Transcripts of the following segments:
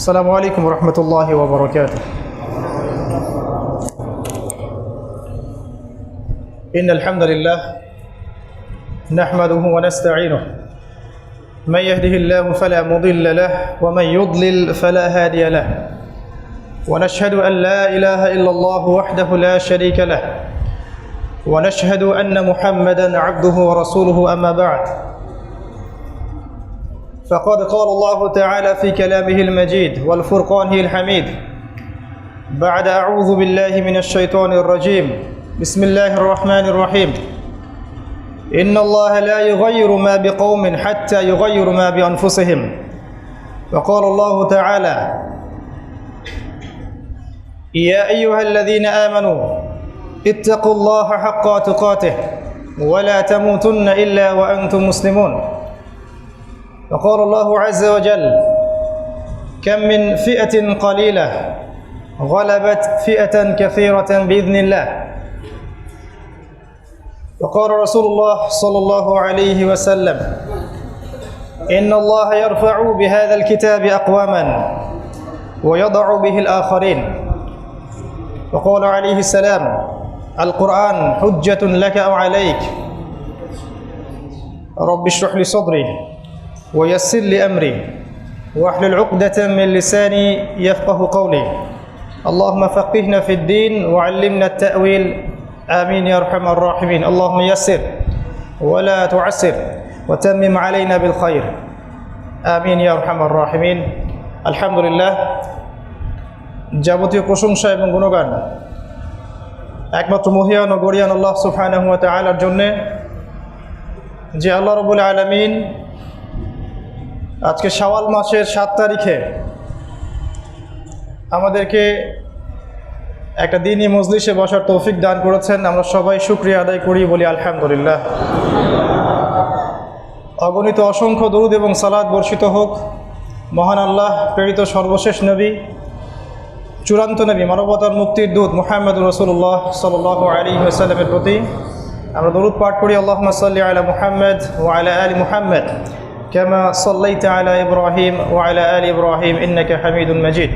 السلام عليكم ورحمة الله وبركاته. إن الحمد لله نحمده ونستعينه من يهده الله فلا مضل له ومن يضلل فلا هادي له ونشهد أن لا إله إلا الله وحده لا شريك له ونشهد أن محمدا عبده ورسوله أما بعد فقد قال الله تعالى في كلامه المجيد والفرقان الحميد بعد أعوذ بالله من الشيطان الرجيم بسم الله الرحمن الرحيم إن الله لا يغير ما بقوم حتى يغير ما بأنفسهم وقال الله تعالى يا أيها الذين آمنوا اتقوا الله حق تقاته ولا تموتن إلا وأنتم مسلمون وقال الله عز وجل كم من فئة قليلة غلبت فئة كثيرة بإذن الله وقال رسول الله صلى الله عليه وسلم إن الله يرفع بهذا الكتاب أقواما ويضع به الآخرين وقال عليه السلام القرآن حجة لك أو عليك رب اشرح لي صدري ويسر لي أمري واحلل عقدة من لساني يفقه قولي اللهم فقهنا في الدين وعلمنا التأويل آمين يا أرحم الراحمين اللهم يسر ولا تعسر وتمم علينا بالخير آمين يا أرحم الراحمين الحمد لله যাবতীয় প্রশংসা এবং গুণগান একমাত্র মহিয়ান ও গরিয়ান আল্লাহ সুবহানাহু ওয়া তাআলার জন্য যে আল্লাহ রাব্বুল আলামিন আজকে শাওয়াল মাসের 7 তারিখে আমাদেরকে একটা দিনই মজলিসে বসার তৌফিক দান করেছেন। আমরা সবাই শুকরিয়া আদায় করি, বলি আলহামদুলিল্লাহ। অগণিত অসংখ্য দরুদ এবং সালাত বর্ষিত হোক মহান আল্লাহ প্রেরিত সর্বশেষ নবী, চূড়ান্ত নবী, মানবতার মুক্তির দূত মুহাম্মদুর রাসূলুল্লাহ সাল্লাল্লাহু আলাইহি ওয়াসাল্লামের প্রতি আমরা দরুদ পাঠ করি। আল্লাহুম্মা সাল্লি আলা মুহাম্মদ ওয়া আলা আলি মুহাম্মদ কামা সাল্লাইতা আলা ইব্রাহিম ওয়া আলা আলি ইব্রাহিম ইন্নাকা হামিদুম মাজিদ।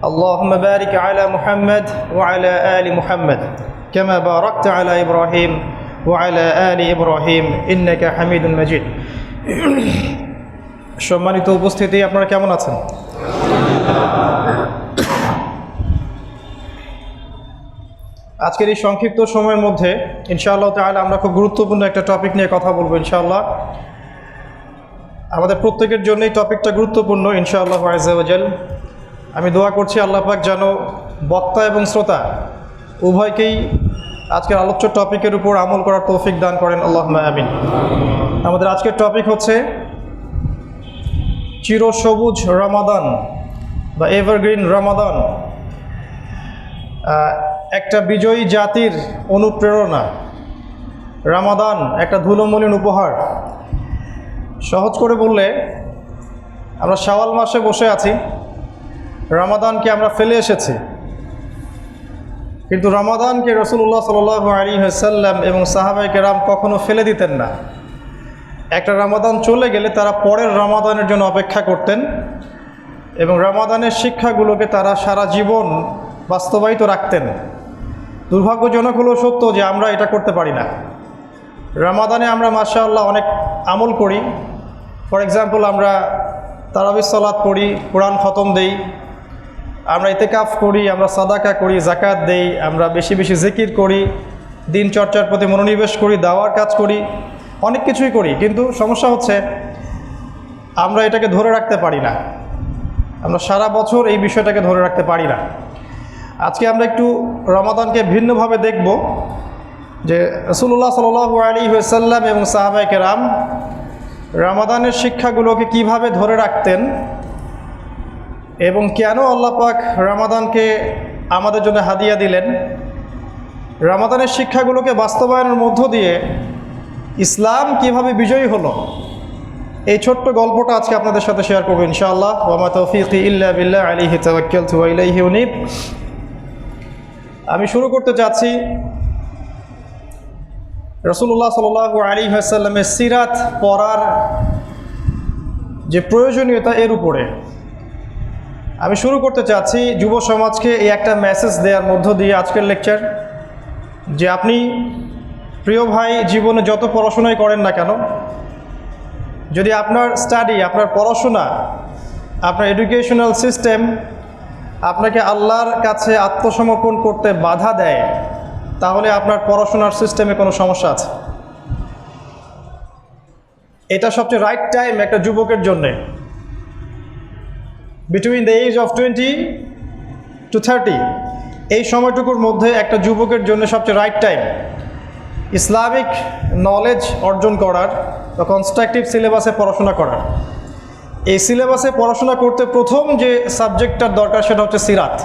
اللهم بارك على محمد وعلى آل محمد كما باركت على إبراهيم وعلى آل إبراهيم إنك حميد مجيد। সম্মানিত উপস্থিতি, আপনারা কেমন আছেন? আজকের এই সংক্ষিপ্ত সময়ের মধ্যে ইনশাআল্লাহ তাআলা আমরা খুব গুরুত্বপূর্ণ একটা টপিক নিয়ে কথা বলবো ইনশাআল্লাহ। আমাদের প্রত্যেকের জন্যই টপিকটা গুরুত্বপূর্ণ ইনশাআল্লাহ আযজা ওয়া জাল। আমি দোয়া করছি আল্লাহ পাক যেন বক্তা এবং শ্রোতা উভয়কেই আজকের আলোচ্য টপিকের উপর আমল করার তৌফিক দান করেন, আল্লাহুম্মা আমিন। আমাদের আজকের টপিক হচ্ছে চিরসবুজ রমাদান বা এভারগ্রিন রমাদান, একটা বিজয়ী জাতির অনুপ্রেরণা। রমাদান একটা ধুলোমলিন উপহার। সহজ করে বললে আমরা শাওয়াল মাসে বসে আছি, রমাদানকে আমরা ফেলে এসেছি, কিন্তু রমাদানকে রাসূলুল্লাহ সাল্লাল্লাহু আলাইহি ওয়াসাল্লাম এবং সাহাবায়ে কেরাম কখনো ফেলে দিতেন না। একটা রমাদান চলে গেলে তারা পরের রমাদানের জন্য অপেক্ষা করতেন এবং রমাদানের শিক্ষাগুলোকে তারা সারা জীবন বাস্তবায়িত রাখতেন। দুর্ভাগ্যজনক হলো সত্য যে আমরা এটা করতে পারি না। রমাদানে আমরা মাশাআল্লাহ অনেক আমল করি। ফর এক্সাম্পল, আমরা তারাবির সালাত পড়ি, কোরআন খতম দেই, আমরা ইতিকাফ করি, আমরা সাদাকা করি, যাকাত দেই, আমরা বেশি বেশি জিকির করি, দিন চর্চার প্রতি মনোনিবেশ করি, দাওয়ার কাজ করি, অনেক কিছুই করি। কিন্তু সমস্যা হচ্ছে আমরা এটাকে ধরে রাখতে পারি না। আমরা সারা বছর এই বিষয়টাকে ধরে রাখতে পারি না। আজকে আমরা একটু রমাদানকে ভিন্নভাবে দেখব যে রাসূলুল্লাহ সাল্লাল্লাহু আলাইহি ওয়াসাল্লাম এবং সাহাবায়ে কেরাম রমাদানের শিক্ষাগুলোকে কিভাবে ধরে রাখতেন এবং কেন আল্লাহ পাক রমাদানকে আমাদের জন্য হাদিয়া দিলেন। রমাদানের শিক্ষাগুলোকে বাস্তবায়নের মধ্য দিয়ে ইসলাম কিভাবে বিজয়ী হলো, এই ছোট্ট গল্পটা আজকে আপনাদের সাথে শেয়ার করব ইনশাআল্লাহ। ওয়া মা তাওফীকি ইল্লা বিল্লাহ আলাইহি তাওয়াক্কালতু ওয়া ইলাইহি উনীব। আমি শুরু করতে চাচ্ছি রাসূলুল্লাহ সাল্লাল্লাহু আলাইহি ওয়াসাল্লামের সিরাত পড়ার যে প্রয়োজনীয়তা এর উপরে। আমি শুরু করতে চাচ্ছি যুব সমাজকে এই একটা মেসেজ দেওয়ার মধ্য দিয়ে আজকের লেকচার, যে আপনি প্রিয় ভাই জীবনে যত পড়াশোনাই করেন না কেন, যদি আপনার স্টাডি, আপনার পড়াশোনা, আপনার এডুকেশনাল সিস্টেম আপনাকে আল্লাহর কাছে আত্মসমর্পণ করতে বাধা দেয়, তাহলে আপনার পড়াশোনার সিস্টেমে কোনো সমস্যা আছে। এটা সবচেয়ে রাইট টাইম একটা যুবকের জন্যে। Between the age of 20 to 30, এই সময়টুকুর মধ্যে একটা যুবকের জন্য সবচেয়ে রাইট টাইম ইসলামিক নলেজ অর্জন করার বা কনস্ট্রাকটিভ সিলেবাসে পড়াশোনা করার। এই সিলেবাসে পড়াশোনা করতে প্রথম যে সাবজেক্টটার দরকার সেটা হচ্ছে সিরাত,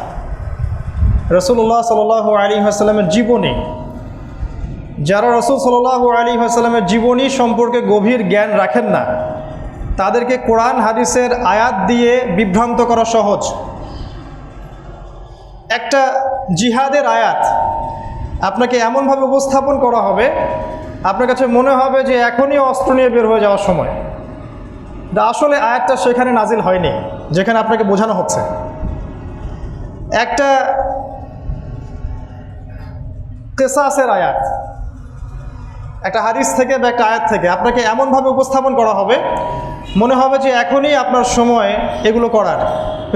রাসূলুল্লাহ সাল্লাল্লাহু আলাইহি ওয়াসাল্লামের জীবনী। যারা রাসূল সাল্লাল্লাহু আলাইহি ওয়াসাল্লামের জীবনী সম্পর্কে গভীর জ্ঞান রাখেন না, তাদেরকে কোরআন হাদিসের আয়াত দিয়ে বিভ্রান্ত করা সহজ। একটা জিহাদের আয়াত আপনাকে এমনভাবে উপস্থাপন করা হবে, আপনার কাছে মনে হবে যে এখনই অস্ত্র নিয়ে বের হয়ে যাওয়ার সময়। আসলে আয়াতটা সেখানে নাজিল হয়নি যেখানে আপনাকে বোঝানো হচ্ছে। একটা কিসাসের আয়াত, একটা হাদিস থেকে বা একটা আয়াত থেকে আপনাকে এমনভাবে উপস্থাপন করা হবে, মনে হবে যে এখনই আপনার সময় এগুলো করার।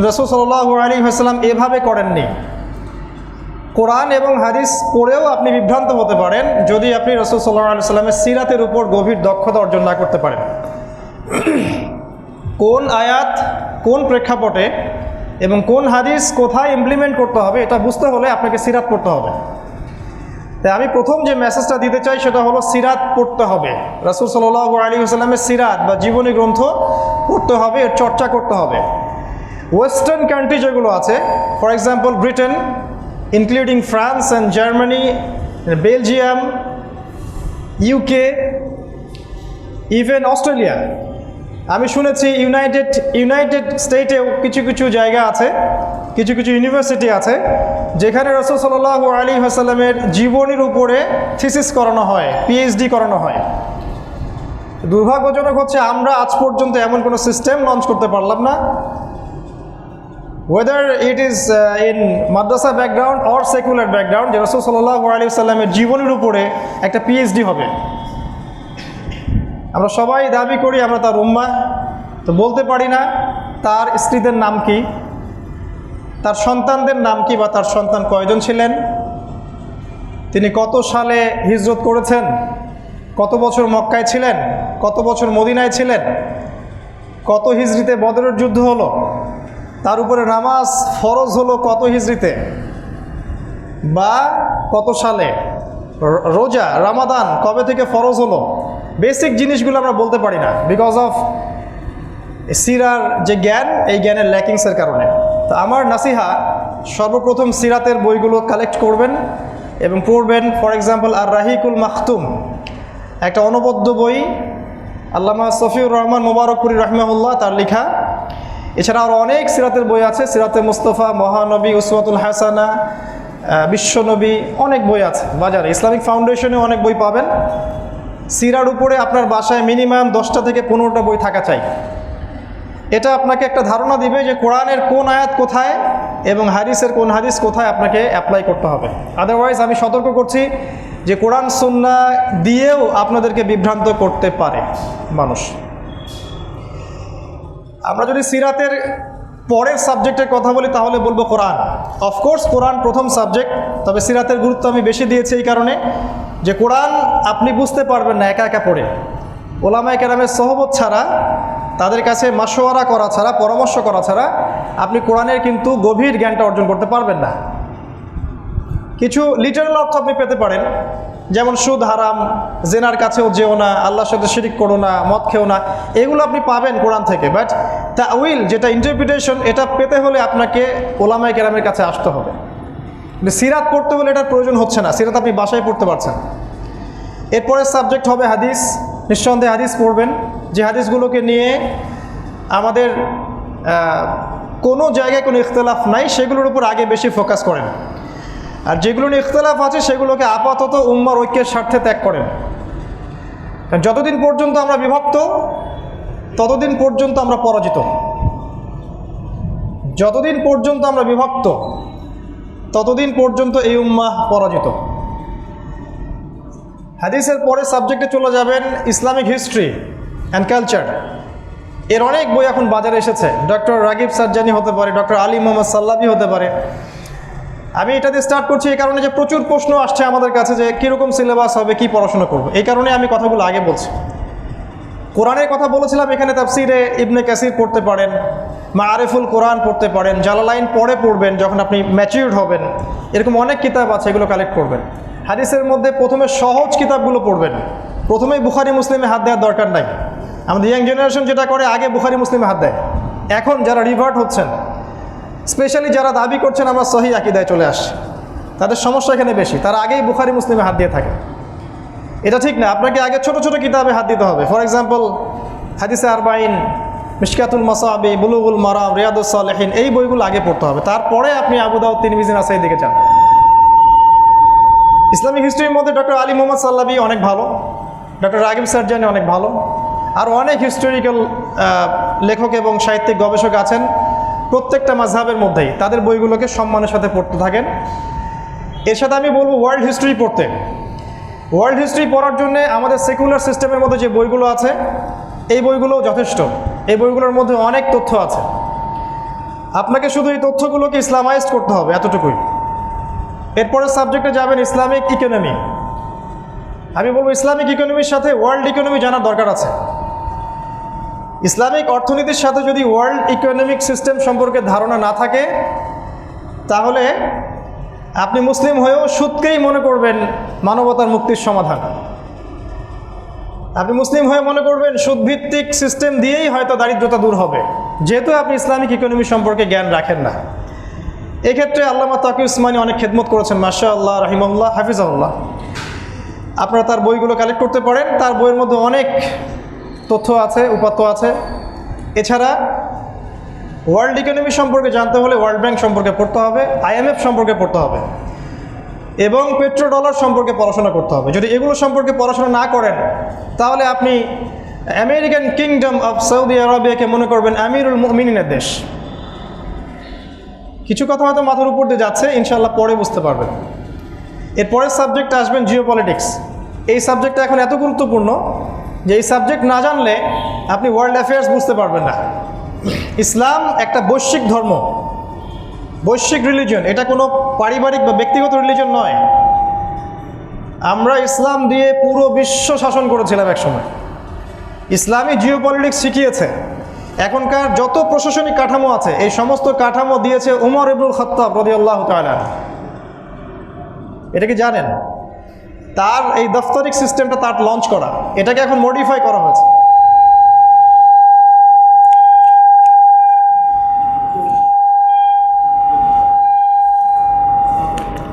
রাসূল সাল্লাল্লাহু আলাইহি ওয়াসাল্লাম এভাবে করেননি। কোরআন এবং হাদিস পড়েও আপনি বিভ্রান্ত হতে পারেন যদি আপনি রাসূল সাল্লাল্লাহু আলাইহি ওয়াসাল্লামের সিরাতের উপর গভীর দক্ষতা অর্জন না করতে পারেন। কোন আয়াত কোন প্রেক্ষাপটে এবং কোন হাদিস কোথায় ইমপ্লিমেন্ট করতে হবে এটা বুঝতে হলে আপনাকে সিরাত পড়তে হবে। তাই আমি প্রথম যে মেসেজটা দিতে চাই সেটা হলো সিরাত পড়তে হবে। রাসূল সাল্লাল্লাহু আলাইহি ওয়াসাল্লামের সিরাত বা জীবনী গ্রন্থ পড়তে হবে, এর চর্চা করতে হবে। ওয়েস্টার্ন কান্ট্রি যেগুলো আছে, for example Britain, including France and Germany, Belgium, UK, even Australia, আমি শুনেছি ইউনাইটেড স্টেটেও কিছু কিছু জায়গা আছে, কিছু কিছু ইউনিভার্সিটি আছে যেখানে রাসূল সাল্লাল্লাহু আলাইহি ওয়াসাল্লামের জীবনীর উপরে থিসিস করানো হয়, পিএইচডি করানো হয়। দুর্ভাগ্যজনক হচ্ছে আমরা আজ পর্যন্ত এমন কোনো সিস্টেম লঞ্চ করতে পারলাম না, weather it is in Madrasa background or secular background, যে রাসূল সাল্লাল্লাহু আলাইহি ওয়াসাল্লামের জীবনীর উপরে একটা পিএইচডি হবে। আমরা সবাই দাবি করি আমরা তার উম্মাহ, তো বলতে পারি না তার স্ত্রীদের নাম কি, তার সন্তানদের নাম কি, বা তার সন্তান কয়জন ছিলেন, তিনি কত সালে হিজরত করেছেন, কত বছর মক্কায় ছিলেন, কত বছর মদিনায় ছিলেন, কত হিজরিতে বদরের যুদ্ধ হলো, তার উপরে নামাজ ফরজ হলো কত হিজরিতে বা কত সালে, রোজা রমাদান কবে থেকে ফরজ হলো, বেসিক জিনিসগুলো আমরা বলতে পারি না বিকজ অফ সিরার যে জ্ঞান, এই জ্ঞানের ল্যাকিংসের কারণে। তো আমার নাসিহা, সর্বপ্রথম সিরাতের বইগুলো কালেক্ট করবেন এবং পড়বেন। ফর এক্সাম্পল আর রাহিকুল মাখতুম, একটা অনবদ্য বই, আল্লামা সফিউর রহমান মুবারকপুরি রাহমাহুল্লাহ তার লেখা। এছাড়া আরও অনেক সিরাতের বই আছে, সিরাতে মুস্তাফা, মহানবী, উসওয়াতুল হাসানা, বিশ্বনবী, অনেক বই আছে বাজারে। ইসলামিক ফাউন্ডেশনে অনেক বই পাবেন। সিরার উপরে আপনার বাসায় মিনিমাম 10টা থেকে 15টা বই থাকা চাই। এটা আপনাকে একটা ধারণা দিবে যে কোরআনের কোন আয়াত কোথায় এবং হাদিসের কোন হাদিস কোথায় আপনাকে অ্যাপ্লাই করতে হবে। আদারওয়াইজ আমি সতর্ক করছি যে কোরআন সুন্নাহ দিয়েও আপনাদেরকে বিভ্রান্ত করতে পারে মানুষ। আমরা যদি সিরাতের পরের সাবজেক্টের কথা বলি তাহলে বলবো কোরআন। অফকোর্স কোরআন প্রথম সাবজেক্ট, তবে সিরাতের গুরুত্ব আমি বেশি দিয়েছি এই কারণে যে কোরআন আপনি বুঝতে পারবেন না একা একা পড়ে। ওলামায়ে কেরামের সোহবত ছাড়া, তাদের কাছে মাশওয়ারা করা ছাড়া, পরামর্শ করা ছাড়া আপনি কোরআনের কিন্তু গভীর জ্ঞানটা অর্জন করতে পারবেন না। কিছু লিটারাল অর্থ আপনি পেতে পারেন, যেমন সুদ হারাম, জেনার কাছেও যেও না, আল্লাহর সাথে শিরিক করো না, মদ খেও না, এগুলো আপনি পাবেন কোরআন থেকে। বাট তাউইল, যেটা ইন্টারপ্রিটেশন, এটা পেতে হলে আপনাকে ওলামায়ে কেরামের কাছে আসতে হবে। সিরাত পড়তে হলে এটার প্রয়োজন হচ্ছে না, সিরাত আপনি বাসায় পড়তে পারছেন। এরপরের সাবজেক্ট হবে হাদিস। নিঃসন্দেহে হাদিস পড়বেন, যে হাদিসগুলোকে নিয়ে আমাদের কোনো জায়গায় কোনো ইখতিলাফ নাই, সেগুলোর উপর আগে বেশি ফোকাস করেন। আর যেগুলো নিয়ে ইখতিলাফ আছে সেগুলোকে আপাতত উম্মার ঐক্যের স্বার্থে ত্যাগ করেন। যতদিন পর্যন্ত আমরা বিভক্ত, ততদিন পর্যন্ত আমরা পরাজিত। যতদিন পর্যন্ত আমরা বিভক্ত ততদিন পর্যন্ত এই উম্মাহ পরাজিত। হাদিসের পরে সাবজেক্টে চলে যাবেন ইসলামিক হিস্ট্রি অ্যান্ড কালচার। এর অনেক বই এখন বাজারে এসেছে। ডক্টর রাগিব সারজানি হতে পারে, ডক্টর আলী মোহাম্মদ সাল্লাবি হতে পারে। আমি এটাতে স্টার্ট করছি এই কারণে যে প্রচুর প্রশ্ন আসছে আমাদের কাছে যে কীরকম সিলেবাস হবে, কি পড়াশোনা করবো। এই কারণে আমি কথাগুলো আগে বলছি। কোরআনের কথা বলেছিলাম, এখানে তাফসিরে ইবনে কাসির পড়তে পারেন, মাআরিফুল কোরআন পড়তে পারেন, জালালাইন পরে পড়বেন যখন আপনি ম্যাচিউরড হবেন। এরকম অনেক কিতাব আছে, এগুলো কালেক্ট করবেন। হাদিসের মধ্যে প্রথমে সহজ কিতাবগুলো পড়বেন। প্রথমেই বুখারি মুসলিমে হাত দেওয়ার দরকার নাই। আমাদের ইয়াং জেনারেশন যেটা করে, আগে বুখারি মুসলিমে হাত দেয়। এখন যারা রিভার্ট হচ্ছেন, স্পেশালি যারা দাবি করছেন আমরা সহিহ আকীদায় চলে আসছি, তাদের সমস্যা এখানে বেশি। তারা আগেই বুখারি মুসলিমে হাত দিয়ে থাকে। এটা ঠিক না, আপনাকে আগে ছোট ছোট কিতাবে হাত দিতে হবে। ফর এক্সাম্পল হাদিসে আরবাইন, মিশকাতুল মাসাবি, বুলুগুল মারাম, রিয়াদুস সালেহিন, এই বইগুলো আগে পড়তে হবে। তারপরে আপনি আবু দাউদ, তিরমিজি, নাসাঈর দিকে যান। ইসলামিক হিস্ট্রির মধ্যে ডক্টর আলী মোহাম্মদ সাল্লাবি অনেক ভালো, ডক্টর রাগিব সারজানি অনেক ভালো, আর অনেক হিস্টোরিক্যাল লেখক এবং সাহিত্যিক গবেষক আছেন প্রত্যেকটা মাযহাবের মধ্যেই। তাদের বইগুলোকে সম্মানের সাথে পড়তে থাকেন। এর সাথে আমি বলবো ওয়ার্ল্ড হিস্ট্রি পড়তে। ওয়ার্ল্ড হিস্ট্রি পড়ার জন্য আমাদের সেকুলার সিস্টেমের মধ্যে যে বইগুলো আছে, এই বইগুলো যথেষ্ট। এই বইগুলোর মধ্যে অনেক তথ্য আছে। আপনাকে শুধু এই তথ্যগুলোকে ইসলামাইজড করতে হবে, এতটুকুই। এরপরে সাবজেক্টে যাবেন ইসলামিক ইকোনমি। আমি বলবো ইসলামিক ইকোনমির সাথে ওয়ার্ল্ড ইকোনমি জানার দরকার আছে। ইসলামিক অর্থনীতির সাথে যদি ওয়ার্ল্ড ইকোনমিক সিস্টেম সম্পর্কে ধারণা না থাকে, তাহলে আপনি মুসলিম হয়েও সুদকেই মনে করবেন মানবতার মুক্তির সমাধান। আপনি মুসলিম হয়ে মনে করবেন সুদভিত্তিক সিস্টেম দিয়েই হয়তো দারিদ্রতা দূর হবে, যেহেতু আপনি ইসলামিক ইকোনমি সম্পর্কে জ্ঞান রাখেন না। এক্ষেত্রে আল্লামা তাকি উসমানী অনেক খেদমত করেছেন, মাশাআল্লাহ, রাহিমাহুল্লাহ, হাফিজাহুল্লাহ। আপনারা তার বইগুলো কালেক্ট করতে পারেন। তার বইয়ের মধ্যে অনেক তথ্য আছে, উপাত্ত আছে। এছাড়া ওয়ার্ল্ড ইকোনমি সম্পর্কে জানতে হলে ওয়ার্ল্ড ব্যাংক সম্পর্কে পড়তে হবে, IMF সম্পর্কে পড়তে হবে, এবং পেট্রো ডলার সম্পর্কে পড়াশোনা করতে হবে। যদি এগুলো সম্পর্কে পড়াশোনা না করেন, তাহলে আপনি আমেরিকান কিংডম অফ সৌদি আরবিয়াকে মনে করবেন আমিরুল মুমিনিনের দেশ। কিছু কথা হয়তো মাথার উপর দিয়ে যাচ্ছে, ইনশাআল্লাহ পরে বুঝতে পারবেন। এরপরের সাবজেক্টে আসবেন জিওপলিটিক্স। এই সাবজেক্টটা এখন এত গুরুত্বপূর্ণ যে এই সাবজেক্ট না জানলে আপনি ওয়ার্ল্ড অ্যাফেয়ার্স বুঝতে পারবেন না। ইসলাম একটা বৈশ্বিক ধর্ম, বৈশ্বিক রিলিজন। এটা কোনো পারিবারিক বা ব্যক্তিগত রিলিজন নয়। আমরা ইসলাম দিয়ে পুরো বিশ্ব শাসন করেছিলাম একসময়। ইসলামী জিওপলিটিক্স শিখিয়েছে। এখনকার যত প্রশাসনিক কাঠামো আছে, এই সমস্ত কাঠামো দিয়েছে উমর ইবনুল খাত্তাব রাদিয়াল্লাহু তাআলা। এটা কি জানেন? তার এই দফতরিক সিস্টেমটা তার লঞ্চ করা, এটাকে এখন মডিফাই করা হয়েছে।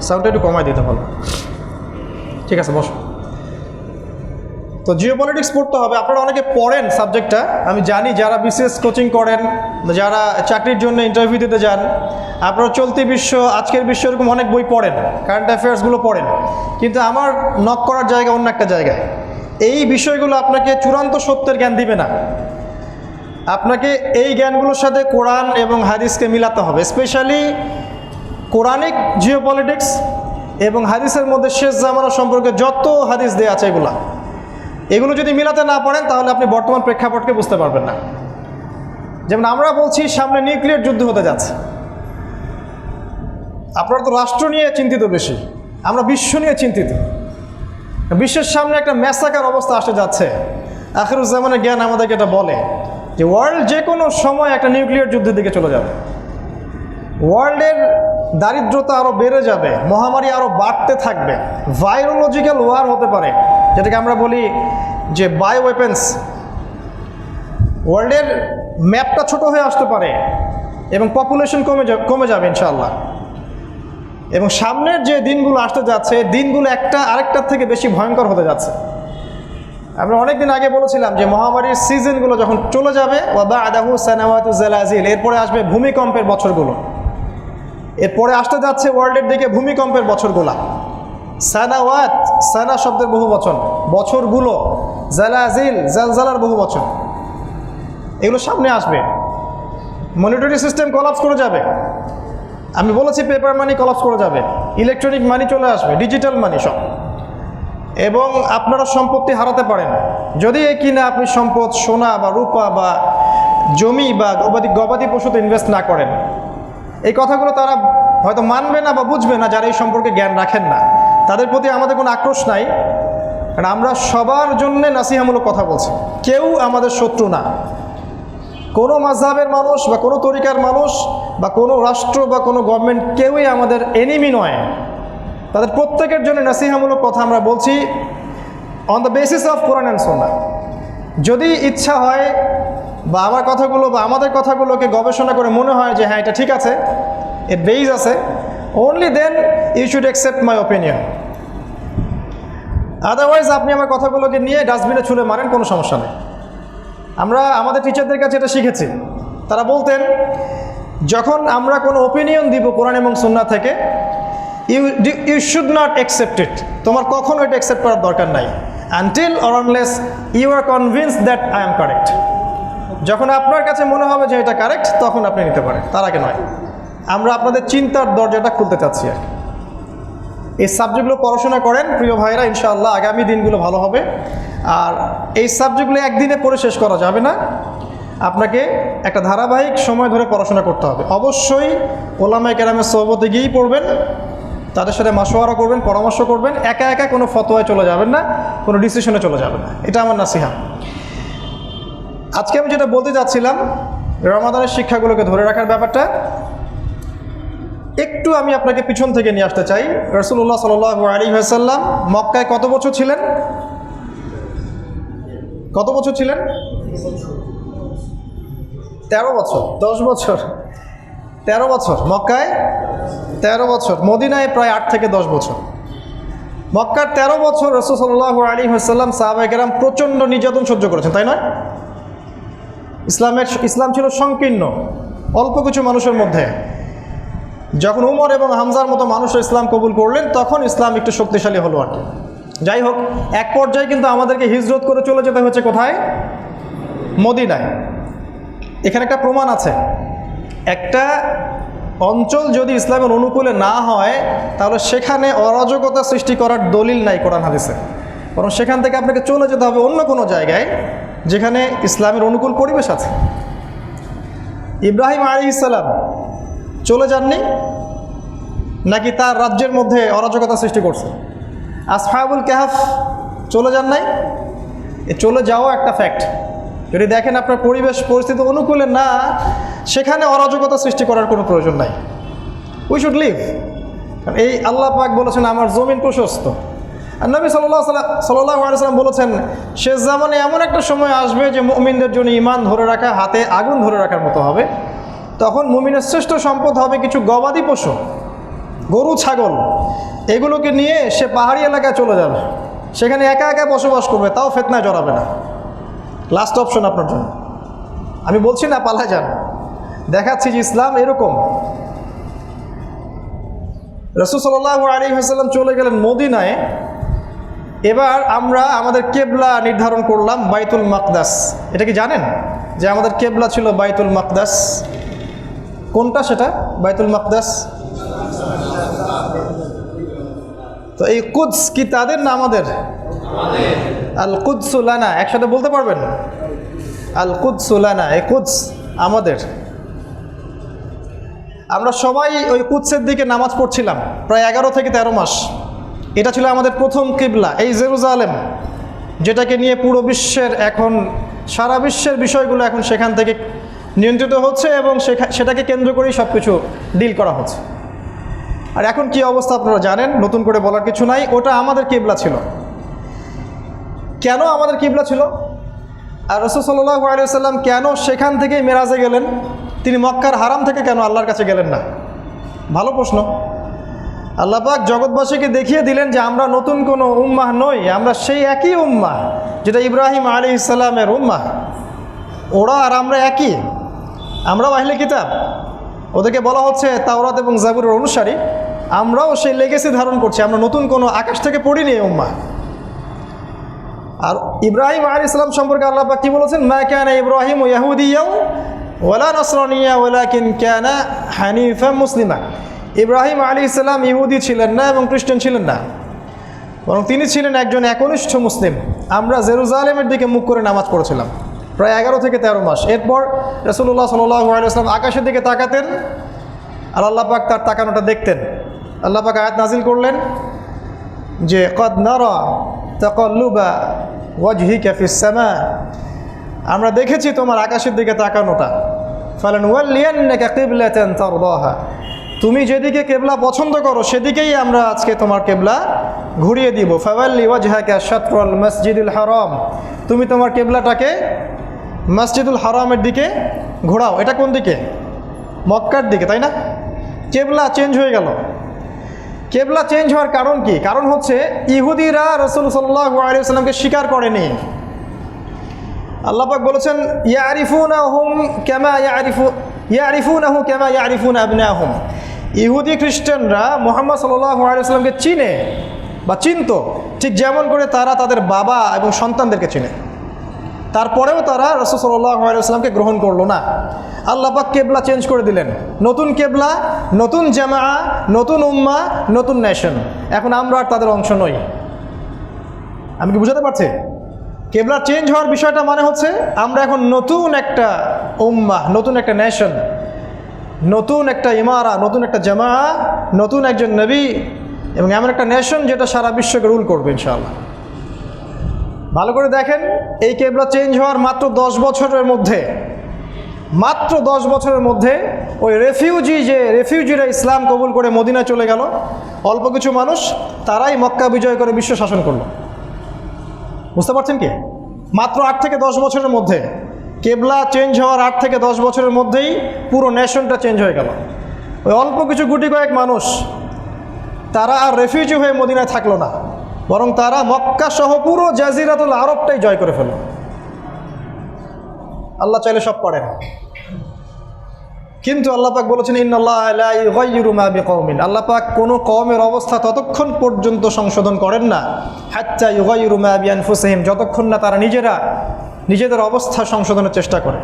সাউন্ডটা একটু কমাই দিতে হবে। ঠিক আছে, বসো। তো জিওপলিটিক্স পড়তে হবে। আপনারা অনেকে পড়েন সাবজেক্টটা, আমি জানি। যারা বিসিএস কোচিং করেন, যারা চাকরির জন্য ইন্টারভিউ দিতে যান, আপনারা চলতি বিশ্ব, আজকের বিশ্ব, এরকম অনেক বই পড়েন, কারেন্ট অ্যাফেয়ার্সগুলো পড়েন। কিন্তু আমার নক করার জায়গা অন্য একটা জায়গায়। এই বিষয়গুলো আপনাকে চূড়ান্ত সত্যের জ্ঞান দিবে না। আপনাকে এই জ্ঞানগুলোর সাথে কোরআন এবং হাদিসকে মিলাতে হবে। স্পেশালি কোরআনিক জিওপলিটিক্স এবং হাদিসের মধ্যে শেষ জামানা সম্পর্কে যত হাদিস দেয়া আছে, এগুলো যদি মিলাতে না পারেন, তাহলে আপনি বর্তমান প্রেক্ষাপটকে বুঝতে পারবেন না। যেমন আমরা বলছি সামনে নিউক্লিয়ার যুদ্ধ হতে যাচ্ছে। আপনারা তো রাষ্ট্র নিয়ে চিন্তিত বেশি, আমরা বিশ্ব নিয়ে চিন্তিত। বিশ্বের সামনে একটা ম্যাসাকার অবস্থা আসতে যাচ্ছে। আখিরুজ্জামানের জ্ঞান আমাদেরকে এটা বলে যে ওয়ার্ল্ড যে কোনো সময় একটা নিউক্লিয়ার যুদ্ধের দিকে চলে যাবে। ওয়ার্ল্ডের দারিদ্রতা আরও বেড়ে যাবে, মহামারী আরও বাড়তে থাকবে, ভাইরোলজিক্যাল ওয়ার হতে পারে, যেটাকে আমরা বলি যে বায়ো ওয়েপেন্স। ওয়ার্ল্ডের ম্যাপটা ছোট হয়ে আসতে পারে এবং পপুলেশন কমে যাবে ইনশাআল্লাহ। এবং সামনের যে দিনগুলো আসতে যাচ্ছে, দিনগুলো একটা আরেকটার থেকে বেশি ভয়ঙ্কর হতে যাচ্ছে। আমরা অনেকদিন আগে বলেছিলাম যে মহামারীর সিজনগুলো যখন চলে যাবে, ওয়াবাদাহু সানাওয়াতু জালাজিল, এরপরে আসবে ভূমিকম্পের বছরগুলো। এরপরে আসতে যাচ্ছে ওয়ার্ল্ডের দিকে ভূমিকম্পের বছরগুলো। সানাওয়াত, সানা শব্দের বহু বচন, বছরগুলো, জালাজিল, জালজালার বহু বচন, এগুলো সামনে আসবে। মনিটরি সিস্টেম কলাপস করে যাবে। আমি বলেছি পেপার মানি কলাপস করে যাবে, ইলেকট্রনিক মানি চলে আসবে, ডিজিটাল মানি সব। এবং আপনারা সম্পত্তি হারাতে পারেন যদি এই কিনা আপনি সম্পদ সোনা বা রূপা বা জমি বা গবাদি পশুতে ইনভেস্ট না করেন। এই কথাগুলো তারা হয়তো মানবে না বা বুঝবে না যারা এই সম্পর্কে জ্ঞান রাখেন না। তাদের প্রতি আমাদের কোনো আক্রোশ নাই, কারণ আমরা সবার জন্যে নাসিহামূলক কথা বলছি। কেউ আমাদের শত্রু না, কোনো মাযহাবের মানুষ বা কোনো তরিকার মানুষ বা কোনো রাষ্ট্র বা কোনো গভর্নমেন্ট কেউই আমাদের এনিমি নয়। তাদের প্রত্যেকের জন্য নাসিহামূলক কথা আমরা বলছি on the basis of Quran and সুন্নাহ। যদি ইচ্ছা হয় বা আমার কথাগুলো বা আমাদের কথাগুলোকে গবেষণা করে মনে হয় যে হ্যাঁ এটা ঠিক আছে, এর বেইজ আছে, only then you should accept my opinion. Otherwise আপনি আমার কথাগুলোকে নিয়ে ডাস্টবিনে ছুঁড়ে মারেন, কোনো সমস্যা নেই। আমরা আমাদের টিচারদের কাছে এটা শিখেছি। তারা বলতেন যখন আমরা কোনো ওপিনিয়ন দিব কোরআন এবং সুন্নাহ থেকে, you should not accept it. তোমার কখনো এটা অ্যাকসেপ্ট করার দরকার নাই until or unless you are convinced that I am correct. যখন আপনার কাছে মনে হবে যে এটা কারেক্ট তখন আপনি নিতে পারেন, তার আগে নয়। আমরা আপনাদের চিন্তার দরজাটা খুলতে চাচ্ছি আর কি। এই সাবজেক্টগুলো পড়াশোনা করেন প্রিয় ভাইরা, ইনশাআল্লাহ আগামী দিনগুলো ভালো হবে। আর এই সাবজেক্টগুলো একদিনে পড়ে শেষ করা যাবে না, আপনাকে একটা ধারাবাহিক সময় ধরে পড়াশোনা করতে হবে। অবশ্যই ওলামায়ে কেরামের সোহবতে গিয়েই পড়বেন, তাদের সাথে মাশওয়ারা করবেন, পরামর্শ করবেন। একা একা কোনো ফতোয়ায় চলে যাবেন না, কোনো ডিসিশনে চলে যাবেন না, এটা আমার নাসিহা। আজকে আমি যেটা বলতে যাচ্ছিলাম, রমাদানের শিক্ষাগুলোকে ধরে রাখার ব্যাপারটা একটু আমি আপনাকে পিছন থেকে নিয়ে আসতে চাই। রাসূলুল্লাহ সাল্লাল্লাহু আলাইহি ওয়াসাল্লাম মক্কায় কত বছর ছিলেন? কত বছর ছিলেন? 13 বছর। 10 বছর? 13 বছর। মক্কায় 13 বছর, মদিনায় প্রায় 8 থেকে 10 বছর। মক্কার 13 বছর রাসূল সাল্লাল্লাহু আলাইহি ওয়াসাল্লাম সাহাবায়ে কেরাম প্রচণ্ড নির্যাতন সহ্য করেছেন, তাই নয়? ইসলাম ছিল সংকীর্ণ, অল্প কিছু মানুষের মধ্যে। যখন উমর এবং হামজার মতো মানুষ ইসলাম কবুল করলেন তখন ইসলাম একটু শক্তিশালী হলো আর কি। যাই হোক, এক পর্যায়ে কিন্তু আমাদেরকে হিজরত করে চলে যেতে হচ্ছে কোথায়? মদিনায়। এখানে একটা প্রমাণ আছে, একটা অঞ্চল যদি ইসলামের অনুকূলে না হয় তাহলে সেখানে অরাজকতা সৃষ্টি করার দলিল নাই কোরআন হাদিসে, বরং সেখান থেকে আপনাকে চলে যেতে হবে অন্য কোনো জায়গায় যেখানে ইসলামের অনুকূল পরিবেশ আছে। ইব্রাহিম আলাইহিস সালাম চলে যাননি নাকি তার রাজ্যের মধ্যে অরাজকতা সৃষ্টি করছে? আসহাবুল কাহফ চলে যান নাই? চলে যাওয়া একটা ফ্যাক্ট। যদি দেখেন আপনার পরিবেশ পরিস্থিতি অনুকূলে না, সেখানে অরাজকতা সৃষ্টি করার কোনো প্রয়োজন নাই। We should leave. কারণ এই আল্লাহ পাক বলেছেন আমার জমিন প্রশস্ত। আর নবী সাল্লাল্লাহু আলাইহি ওয়াসাল্লাম বলেছেন শেষ জামানে এমন একটা সময় আসবে যে মুমিনদের জন্য ঈমান ধরে রাখা হাতে আগুন ধরে রাখার মতো হবে। তখন মুমিনের শ্রেষ্ঠ সম্পদ হবে কিছু গবাদি পশু, গরু ছাগল, এগুলোকে নিয়ে সে পাহাড়ি এলাকায় চলে যাবে, সেখানে একা একা বসবাস করবে, তাও ফিতনায় জড়াবে না। লাস্ট অপশন আপনার জন্য। আমি বলছি না পালায় যান, দেখাচ্ছি যে ইসলাম এরকম। রাসূল সাল্লাল্লাহু আলাইহি ওয়াসাল্লাম চলে গেলেন মদিনায়। এবার আমরা আমাদের কেবলা নির্ধারণ করলাম বাইতুল মাকদাস। এটা কি জানেন যে আমাদের কেবলা ছিল বাইতুল মাকদাস? কোনটা সেটা? বাইতুল মাকদাস। তো এই কুদস কি তাদের না আমাদের? আল কুদসু লানা, একসাথে বলতে পারবেন? আল কুদসু লানা, এই কুদস আমাদের। আমরা সবাই ওই কুদসের দিকে নামাজ পড়ছিলাম প্রায় 11 থেকে 13 মাস। এটা ছিল আমাদের প্রথম কিবলা। এই জেরুজালেম, যেটাকে নিয়ে পুরো বিশ্বের এখন সারা বিশ্বের বিষয়গুলো এখন সেখান থেকে নিয়ন্ত্রিত হচ্ছে এবং সেটাকে কেন্দ্র করেই সব কিছু ডিল করা হচ্ছে। আর এখন কি অবস্থা আপনারা জানেন, নতুন করে বলার কিছু নাই। ওটা আমাদের কিবলা ছিল। কেন আমাদের কিবলা ছিল? আর রাসূল সাল্লাল্লাহু আলাইহি ওয়াসাল্লাম কেন সেখান থেকেই মেরাজে গেলেন? তিনি মক্কার হারাম থেকে কেন আল্লাহর কাছে গেলেন না? ভালো প্রশ্ন। আল্লাহ পাক জগৎবাসীকে দেখিয়ে দিলেন যে আমরা নতুন কোনো উম্মাহ নই, আমরা সেই একই উম্মাহ যেটা ইব্রাহিম আলাইহিস সালামের উম্মাহ। ওরা আর আমরা একই, আমরাও আহলে কিতাব। ওদেরকে বলা হচ্ছে তাওরাত এবং জাবুরের অনুসারী, আমরাও সেই লেগেসি ধারণ করছি। আমরা নতুন কোনো আকাশ থেকে পড়িনি এই উম্মাহ। আর ইব্রাহিম আলাইহিস সালাম সম্পর্কে আল্লাহ পাক কি বলেছেন? মা কানা ইব্রাহিম ইয়াহুদিয়্যাও ওয়ালা নাসরানিয়া ওয়ালাকিন কানা হানিফা মুসলিমা। ইব্রাহিম আলাইহিস সালাম ইহুদি ছিলেন না এবং খ্রিস্টান ছিলেন না, বরং তিনি ছিলেন একজন একনিষ্ঠ মুসলিম। আমরা জেরুজালেমের দিকে মুখ করে নামাজ পড়েছিলাম প্রায় 11 থেকে 13 মাস। এরপর রাসূলুল্লাহ সাল্লাল্লাহু আলাইহি ওয়াসাল্লাম আকাশের দিকে তাকাতেন আর আল্লাহ পাক তার তাকানোটা দেখতেন। আল্লাহ পাক আয়াত নাজিল করলেন যে কদ নারা তাকাল্লুবা ওয়াজহিকা ফিস সামা, আমরা দেখেছি তোমার আকাশের দিকে তাকানোটা। ফালানুওয়াল্লিয়ান্নাকা কিবলাতান তারদাহা, তুমি যেদিকে কেবলা পছন্দ করো সেদিকেই আমরা আজকে তোমার কেবলা ঘুরিয়ে দিব। ফাওয়াল্লি ওয়াজহাকা শাতরাল মসজিদুল হারাম, তুমি তোমার কেবলাটাকে মসজিদুল হারামের দিকে ঘোরাও। এটা কোন দিকে? মক্কার দিকে, তাই না? কেবলা চেঞ্জ হয়ে গেল। কেবলা চেঞ্জ হওয়ার কারণ কি? কারণ হচ্ছে ইহুদিরা রাসূল সাল্লাল্লাহু আলাইহি ওয়াসাল্লামকে স্বীকার করেনি। আল্লাহ পাক বলেছেন ইয়ারিফুনাহুম কামা ইয়ারিফুনাহু কামা ইয়ারিফুনা আবনাহুম, ইহুদি খ্রিস্টানরা মুহাম্মদ সাল্লাল্লাহু আলাইহি ওয়াসাল্লামকে চিনে বা চিনত ঠিক যেমন করে তারা তাদের বাবা এবং সন্তানদেরকে চিনে। তারপরেও তারা রাসূল সাল্লাল্লাহু আলাইহি ওয়াসাল্লামকে গ্রহণ করলো না। আল্লাহ পাক কেবলা চেঞ্জ করে দিলেন, নতুন কেবলা, নতুন জামাআ, নতুন উম্মাহ, নতুন নেশন। এখন আমরা আর তাদের অংশ নই। আমি কি বুঝাতে পারছি? কেবলা চেঞ্জ হওয়ার বিষয়টা মানে হচ্ছে আমরা এখন নতুন একটা উম্মাহ, নতুন একটা নেশন, নতুন একটা ইমারা, নতুন একটা জামাআ, নতুন একজন নবী এবং এমন একটা নেশন যেটা সারা বিশ্বকে রুল করবে ইনশাআল্লাহ। ভালো করে দেখেন, এই কেবলা চেঞ্জ হওয়ার মাত্র 10 বছরের মধ্যে, মাত্র 10 বছরের মধ্যে ওই রেফিউজিরা ইসলাম কবুল করে মদিনায় চলে গেল। অল্প কিছু মানুষ, তারাই মক্কা বিজয় করে বিশ্ব শাসন করলো। বুঝতে পারছেন কি? মাত্র 8 থেকে 10 বছরের মধ্যে, কেবলা চেঞ্জ হওয়ার 8 থেকে 10 বছরের মধ্যেই পুরো নেশনটা চেঞ্জ হয়ে গেল। ওই অল্প কিছু গুটি কয়েক মানুষ, তারা আর রেফিউজি হয়ে মদিনায় থাকলো না, বরং তারা মক্কা সহ পুরো জাজিরাতুল আরবটাই জয় করে ফেলল। আল্লাহ চাইলে সব পারেন, কিন্তু আল্লাহ পাক বলেছেন ইন্নাল্লাহা লা ইউগাইয়িরু মা বিকওমিন, আল্লাহ পাক কোনো কওমের অবস্থা ততক্ষণ পর্যন্ত সংশোধন করেন না হাত্তা ইউগাইয়িরু মা বিআনফুসিহিম, যতক্ষণ না তারা নিজেদের অবস্থা সংশোধনের চেষ্টা করে।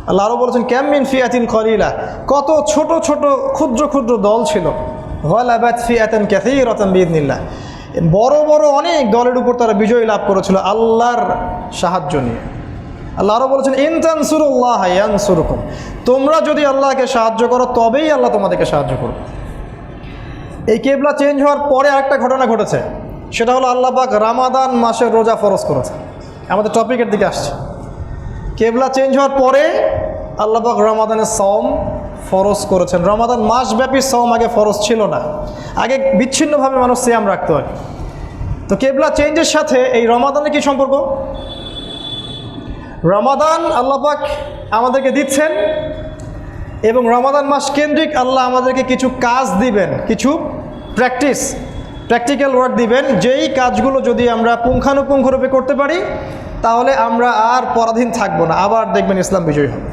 আল্লাহ আরও বলেছেন কাম মিন ফিআতিন কলিলা, কত ছোট ছোট ক্ষুদ্র ক্ষুদ্র দল ছিল, গালাবাত ফিআতান কাসীরাতান বিইذনিল্লাহ, বড় বড় অনেক দলের উপর তারা বিজয় লাভ করেছিল আল্লাহর সাহায্য নিয়ে। আল্লাহ আরও বলেছেন ইন তানসুরুল্লাহ ইয়ানসুরকুম, তোমরা যদি আল্লাহকে সাহায্য করো তবেই আল্লাহ তোমাদেরকে সাহায্য করবে। এই কেবলা চেঞ্জ হওয়ার পরে আরেকটা ঘটনা ঘটেছে, সেটা হলো আল্লাহ পাক রমাদান মাসের রোজা ফরজ করেছে। আমাদের টপিকের দিকে আসছে। কেবলা চেঞ্জ হওয়ার পরে আল্লাহ পাক রমাদানের সওম ফরজ করেছেন। রমাদান মাসব্যাপী সওম আগে ফরজ ছিল না, আগে বিচ্ছিন্নভাবে মানুষ সিয়াম রাখতে হয়। তো কেবলা চেঞ্জের সাথে এই রমাদানের কি সম্পর্ক? রমাদান আল্লাহ পাক আমাদেরকে দিচ্ছেন এবং রমাদান মাস কেন্দ্রিক আল্লাহ আমাদেরকে কিছু কাজ দিবেন, কিছু প্র্যাকটিক্যাল ওয়ার্ক দিবেন, যেই কাজগুলো যদি আমরা পুঙ্খানুপুঙ্খরূপে করতে পারি তাহলে আমরা আর পরাধীন থাকবো না, আবার দেখবেন ইসলাম বিজয়ী হবে।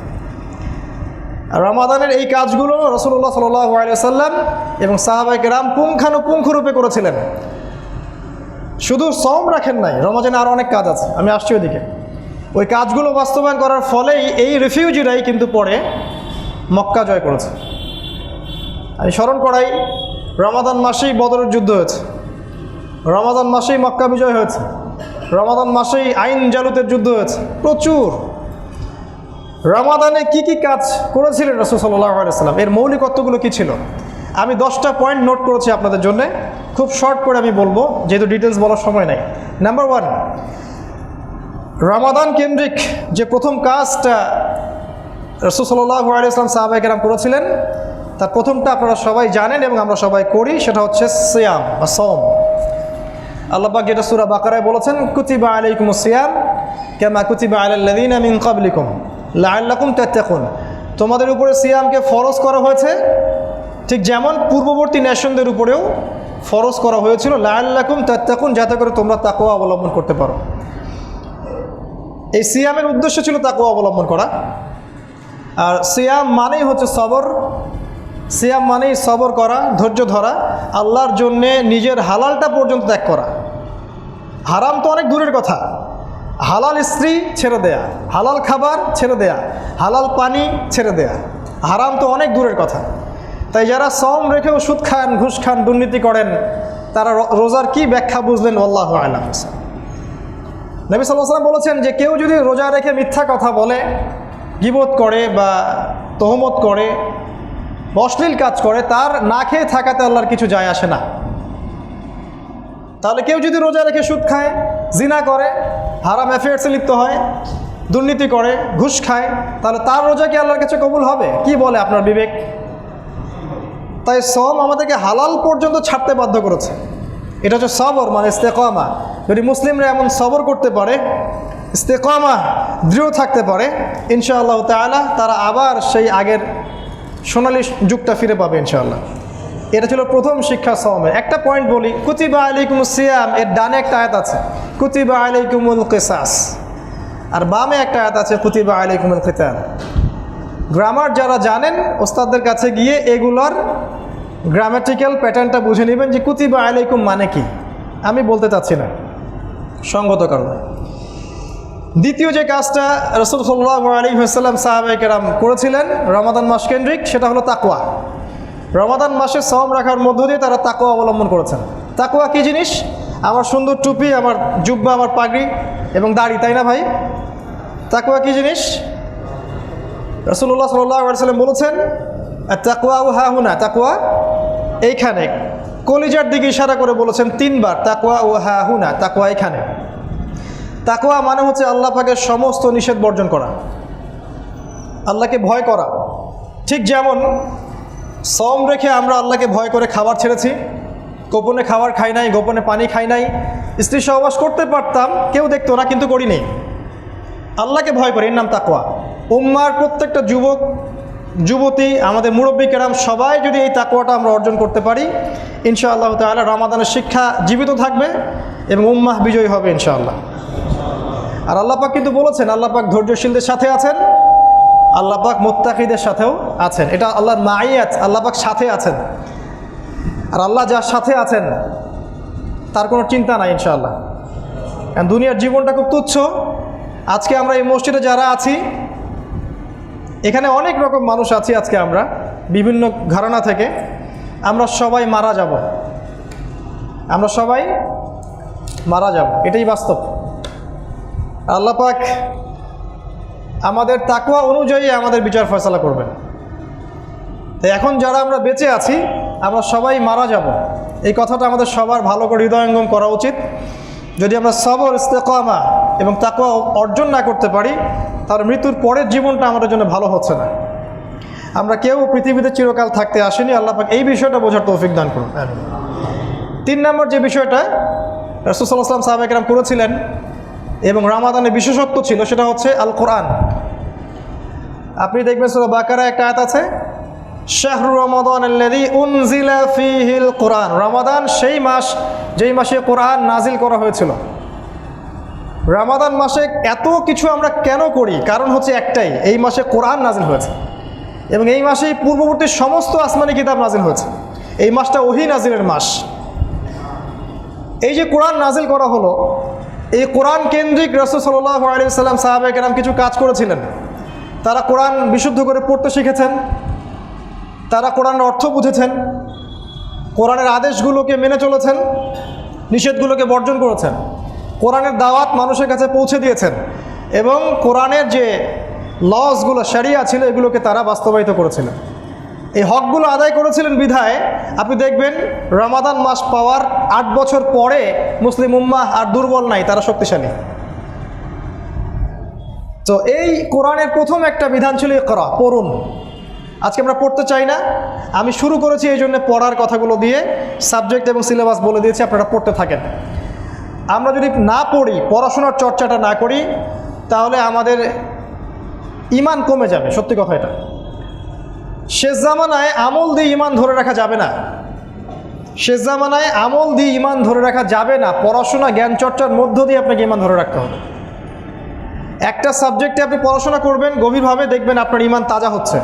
রমাদানের এই কাজগুলো রাসূলুল্লাহ সাল্লাল্লাহু আলাইহি ওয়াসাল্লাম এবং সাহাবায়ে কেরাম পুঙ্খানুপুঙ্খরূপে করেছিলেন। শুধু সওম রাখেন নাই, রমাদানে আরও অনেক কাজ আছে, আমি আসছি ওইদিকে। ওই কাজগুলো বাস্তবায়ন করার ফলেই এই রিফিউজিরাই কিন্তু পরে মক্কা জয় করেছে। আমি স্মরণ করাই, রমাদান মাসেই বদরের যুদ্ধ হয়েছে, রমাদান মাসেই মক্কা বিজয় হয়েছে, রমাদান মাসেই আইন জালুতের যুদ্ধ হয়েছে, প্রচুর। রমাদানে কি কি কাজ করেছিলেন রাসূল সাল্লাল্লাহু আলাইহি ওয়াসাল্লাম, এর মৌলিকত্বগুলো কি ছিল? আমি 10টা পয়েন্ট নোট করেছি আপনাদের জন্য, খুব শর্ট করে আমি বলবো যেহেতু ডিটেলস বলার সময় নাই। নাম্বার 1, রমাদান কেন্দ্রিক যে প্রথম কাজটা রাসূল সাল্লাল্লাহু আলাইহি ওয়াসাল্লাম সাহাবায়ে কেরাম করেছিলেন, তার প্রথমটা আপনারা সবাই জানেন এবং আমরা সবাই করি, সেটা হচ্ছে সিয়াম বা সওম। আল্লাহ পাক যেটা সূরা বাকারায় বলেছেন কুতিবা আলাইকুমুস সিয়াম কামা কুতিবা আলাল লাযিনা মিন ক্বাবলিকুম লাআল্লাকুম তাত্তাকুন, তোমাদের উপরে সিয়ামকে ফরজ করা হয়েছে ঠিক যেমন পূর্ববর্তী নেশনদের উপরেও ফরজ করা হয়েছিল, লাআল্লাকুম তাত্তাকুন, যাতে করে তোমরা তাকওয়া অবলম্বন করতে পারো। এই সিয়ামের উদ্দেশ্য ছিল তাকওয়া অবলম্বন করা। আর সিয়াম মানেই হচ্ছে সবর, সিয়াম মানেই সবর করা, ধৈর্য ধরা, আল্লাহর জন্যে নিজের হালালটা পর্যন্ত ত্যাগ করা। হারাম তো অনেক দূরের কথা, হালাল স্ত্রী ছেড়ে দেয়া, হালাল খাবার ছেড়ে দেয়া, হালাল পানি ছেড়ে দেয়া। হারাম তো অনেক দূরের কথা। তাই যারা সওম রেখেও সুদ খান, ঘুষ খান, দুর্নীতি করেন, তারা রোজার কি ব্যাখ্যা বুঝলেন আল্লাহু আ'লাম। নবী সাল্লাল্লাহু আলাইহি ওয়াসাল্লাম বলেছেন যে কেউ যদি রোজা রেখে মিথ্যা কথা বলে, গীবত করে বা তহমত করে, অশ্লীল কাজ করে, তার না খেয়ে থাকাতে আল্লাহর কিছু যায় আসে না। তাহলে কেউ যদি রোজা রেখে সুদ খায়, জিনা করে, হারাম অ্যাফেয়ার্সে লিপ্ত হয়, দুর্নীতি করে, ঘুষ খায়, তাহলে তার রোজা কি আল্লাহর কাছে কবুল হবে? কি বলে আপনার বিবেক? তাই সওম আমাদেরকে হালাল পর্যন্ত ছাড়তে বাধ্য করেছে। এটা হচ্ছে সবর, মানে ইস্তেকামা। যদি মুসলিমরা এমন সবর করতে পারে, ইস্তেকামা দৃঢ় থাকতে পারে, ইনশাআল্লাহ তাআলা তারা আবার সেই আগের সোনালী যুগটা ফিরে পাবে ইনশাআল্লাহ। এটা ছিল প্রথম শিক্ষা সওমের। একটা পয়েন্ট বলি, কুতিবা আলাইকুমুস সিয়াম, এর ডানে একটা আয়াত আছে কুতিবা আলাইকুমুল কিসাস, আর বামে একটা আয়াত আছে কুতিবা আলাইকুমুল কিতাল। গ্রামার যারা জানেন ওস্তাদদের কাছে গিয়ে এগুলোর গ্রামাটিক্যাল প্যাটার্নটা বুঝে নেবেন যে কুতিবা আলাইকুম মানে কি। আমি বলতে চাচ্ছি না সঙ্গত কারণে। দ্বিতীয় যে কাজটা রাসূল সাল্লাল্লাহু আলাইহি ওয়াসাল্লাম সাহাবায়ে কেরাম করেছিলেন রমাদান মাস কেন্দ্রিক, সেটা হলো তাকওয়া। রমাদান মাসে সওম রাখার মধ্য দিয়ে তারা তাকওয়া অবলম্বন করেছেন। তাকওয়া কী জিনিস? আমার সুন্দর টুপি, আমার জুব্বা, আমার পাগড়ি এবং দাড়ি, তাই না ভাই? তাকওয়া কী জিনিস? রাসূলুল্লাহ সাল্লাল্লাহু আলাইহি ওয়াসাল্লাম বলেছেন তাকওয়া হাহুনা, তাকওয়া এইখানে, কলিজার দিকে ইশারা করে বলেছেন 3 বার, তাকওয়া হাহুনা, তাকওয়া এইখানে। তাকওয়া মানে হচ্ছে আল্লাহ পাকের সমস্ত নিষেধ বর্জন করা, আল্লাহকে ভয় করা। ঠিক যেমন সওম রেখে আমরা আল্লাহকে ভয় করে খাবার ছেড়েছি, গোপনে খাবার খাই নাই, গোপনে পানি খাই নাই, স্ত্রী সহবাস করতে পারতাম, কেউ দেখতো না, কিন্তু করি নেই, আল্লাহকে ভয় করে, এর নাম তাকওয়া। উম্মার প্রত্যেকটা যুবক যুবতী, আমাদের মুরব্বী কেরাম সবাই যদি এই তাকওয়াটা আমরা অর্জন করতে পারি, ইনশাআল্লাহ তাআলা রমাদানের শিক্ষা জীবিত থাকবে এবং উম্মাহ বিজয়ী হবে ইনশাআল্লাহ। আর আল্লাহ পাক কিন্তু বলেছেন আল্লাহ পাক ধৈর্যশীলদের সাথে আছেন, আল্লাহ পাক মুত্তাকিদের সাথেও আছেন। এটা আল্লাহর মাইয়াত, আল্লাহ পাক সাথে আছেন। আর আল্লাহ যার সাথে আছেন তার কোনো চিন্তা নাই ইনশাআল্লাহ। কারণ দুনিয়ার জীবনটা খুব তুচ্ছ। আজকে আমরা এই মসজিদে যারা আছি, এখানে অনেক রকম মানুষ আছি, আজকে আমরা বিভিন্ন ঘরানা থেকে, আমরা সবাই মারা যাব, আমরা সবাই মারা যাব, এটাই বাস্তব। আল্লাহ পাক আমাদের তাকওয়া অনুযায়ী আমাদের বিচার ফয়সালা করবেন। তাই এখন যারা আমরা বেঁচে আছি, আমরা সবাই মারা যাব, এই কথাটা আমাদের সবার ভালো করে হৃদয়ঙ্গম করা উচিত। যদি আমরা সবর, ইস্তেকামা এবং তাকওয়া অর্জন না করতে পারি, তাহলে মৃত্যুর পরের জীবনটা আমাদের জন্য ভালো হচ্ছে না। আমরা কেউ পৃথিবীতে চিরকাল থাকতে আসেনি, আল্লাহ পাক এই বিষয়টা বোঝার তৌফিক দান করুন। 3 নম্বর যে বিষয়টা রাসূল সাল্লাল্লাহু আলাইহি ওয়াসাল্লাম সাহাবায়ে কেরাম করেছিলেন এবং রমাদানের বিশেষত্ব ছিল, সেটা হচ্ছে আল কোরআন। আপনি দেখবেন সূরা বাকারায় একটা আয়াত আছে, শাহরু রমাদান আল্লাযী উনজিলা ফীহিল কোরআন। রমাদান সেই মাস যেই মাসে কোরআন নাজিল করা হয়েছিল। রমাদান মাসে এত কিছু আমরা কেন করি? কারণ হচ্ছে একটাই, এই মাসে কোরআন নাজিল হয়েছে এবং এই মাসেই পূর্ববর্তী সমস্ত আসমানি কিতাব নাজিল হয়েছে। এই মাসটা ওহী নাজিলের মাস। এই যে কোরআন নাজিল করা হলো, এই কোরআন কেন্দ্রিক রাসূল সাল্লাল্লাহু আলাইহি ওয়াসাল্লাম সাহাবায়ে কেরাম কিছু কাজ করেছিলেন। তারা কোরআন বিশুদ্ধ করে পড়তে শিখেছেন, তারা কোরআনের অর্থ বুঝেছেন, কোরআনের আদেশগুলোকে মেনে চলেছেন, নিষেধগুলোকে বর্জন করেছেন, কোরআনের দাওয়াত মানুষের কাছে পৌঁছে দিয়েছেন এবং কোরআনের যে লসগুলো, শরিয়া ছিল, এগুলোকে তারা বাস্তবায়িত করেছিলেন। এই হকগুলো আদায় করেছিলেন বিধায় আপনি দেখবেন রমাদান মাস পাওয়ার 8 বছর পরে মুসলিম উম্মাহ আর দুর্বল নাই, তারা শক্তিশালী। তো এই কোরআনের প্রথম একটা বিধান ছিল ইকরা, পড়ুন। আজকে আমরা পড়তে চাই না, আমি শুরু করেছি এই জন্য পড়ার কথাগুলো দিয়ে, সাবজেক্ট এবং সিলেবাস বলে দিয়েছি, আপনারা পড়তে থাকেন। আমরা যদি না পড়ি, পড়াশোনার চর্চাটা না করি, তাহলে আমাদের ঈমান কমে যাবে। সত্যি কথা এটা। শেষ জামানায় আমল দিয়ে ঈমান ধরে রাখা যাবে না, শেষ জামানায় আমল দিয়ে ঈমান ধরে রাখা যাবে না। পড়াশোনা, জ্ঞান চর্চার মধ্য দিয়ে আপনাকে ঈমান ধরে রাখতে হবে। একটা সাবজেক্টে আপনি পড়াশোনা করবেন গভীরভাবে, দেখবেন আপনার ঈমান তাজা হচ্ছে।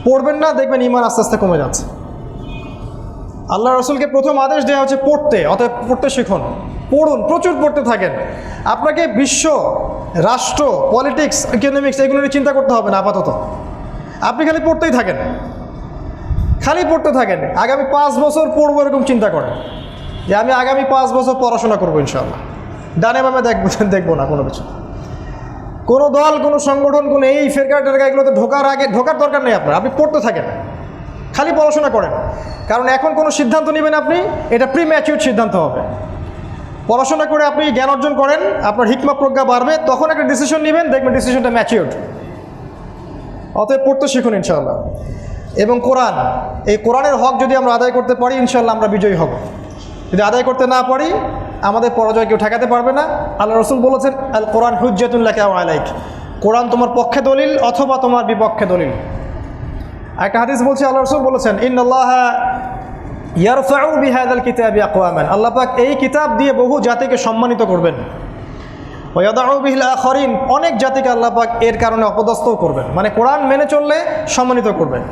পড়বেন না, দেখবেন ঈমান আস্তে আস্তে কমে যাচ্ছে। আল্লাহ রাসূলকে প্রথম আদেশ দেওয়া হচ্ছে পড়তে, অতএব পড়তে শিখুন। পড়ুন, প্রচুর পড়তে থাকেন। আপনাকে বিশ্ব, রাষ্ট্র, পলিটিক্স, ইকোনমিক্স এগুলো নিয়ে চিন্তা করতে হবে না আপাতত। আপনি খালি পড়তেই থাকেন, খালি পড়তে থাকেন। আগামী 5 বছর পড়বো এরকম চিন্তা করেন যে আমি আগামী 5 বছর পড়াশোনা করবো ইনশাআল্লাহ। ডানে বামে দেখবো না কোনো কিছু, কোনো দল, কোনো সংগঠন, কোনো এই ফেরকা টেরকা এগুলোতে ঢোকার দরকার নেই আপনার। আপনি পড়তে থাকেন, খালি পড়াশোনা করেন। কারণ এখন কোনো সিদ্ধান্ত নেবেন আপনি, এটা প্রিম্যাচিউর সিদ্ধান্ত হবে। পড়াশোনা করে আপনি জ্ঞান অর্জন করেন, আপনার হিকমা প্রজ্ঞা বাড়বে, তখন একটা ডিসিশন নেবেন, দেখবেন ডিসিশনটা ম্যাচিউরড। অতএব পড়তে শিখুন ইনশাআল্লাহ। এবং কোরআন, এই কোরআনের হক যদি আমরা আদায় করতে পারি ইনশাআল্লাহ আমরা বিজয়ী হব। যদি আদায় করতে না পারি আমাদের পরাজয় কেউ ঠেকাতে পারবে না। আল্লাহ রসুল বলেছেন, আল কোরআন হুজ্জাতুন লাকা ওয়া আলাইক, কোরআন তোমার পক্ষে দলিল অথবা তোমার বিপক্ষে দলিল। একটা হাদিস বলছে, আল্লাহ রসুল বলেছেন, ইন্নাল্লাহা ইয়ারফাউ বিহাযাল কিতাবি আকওয়ামান, আল্লাহ পাক এই কিতাব দিয়ে বহু জাতিকে সম্মানিত করবেন। ওয়া ইয়াদাউ বিহিল আখারিন, অনেক জাতিকে আল্লাহ পাক এর কারণে অপদস্থও করবেন। মানে কোরআন মেনে চললে সম্মানিত করবেন,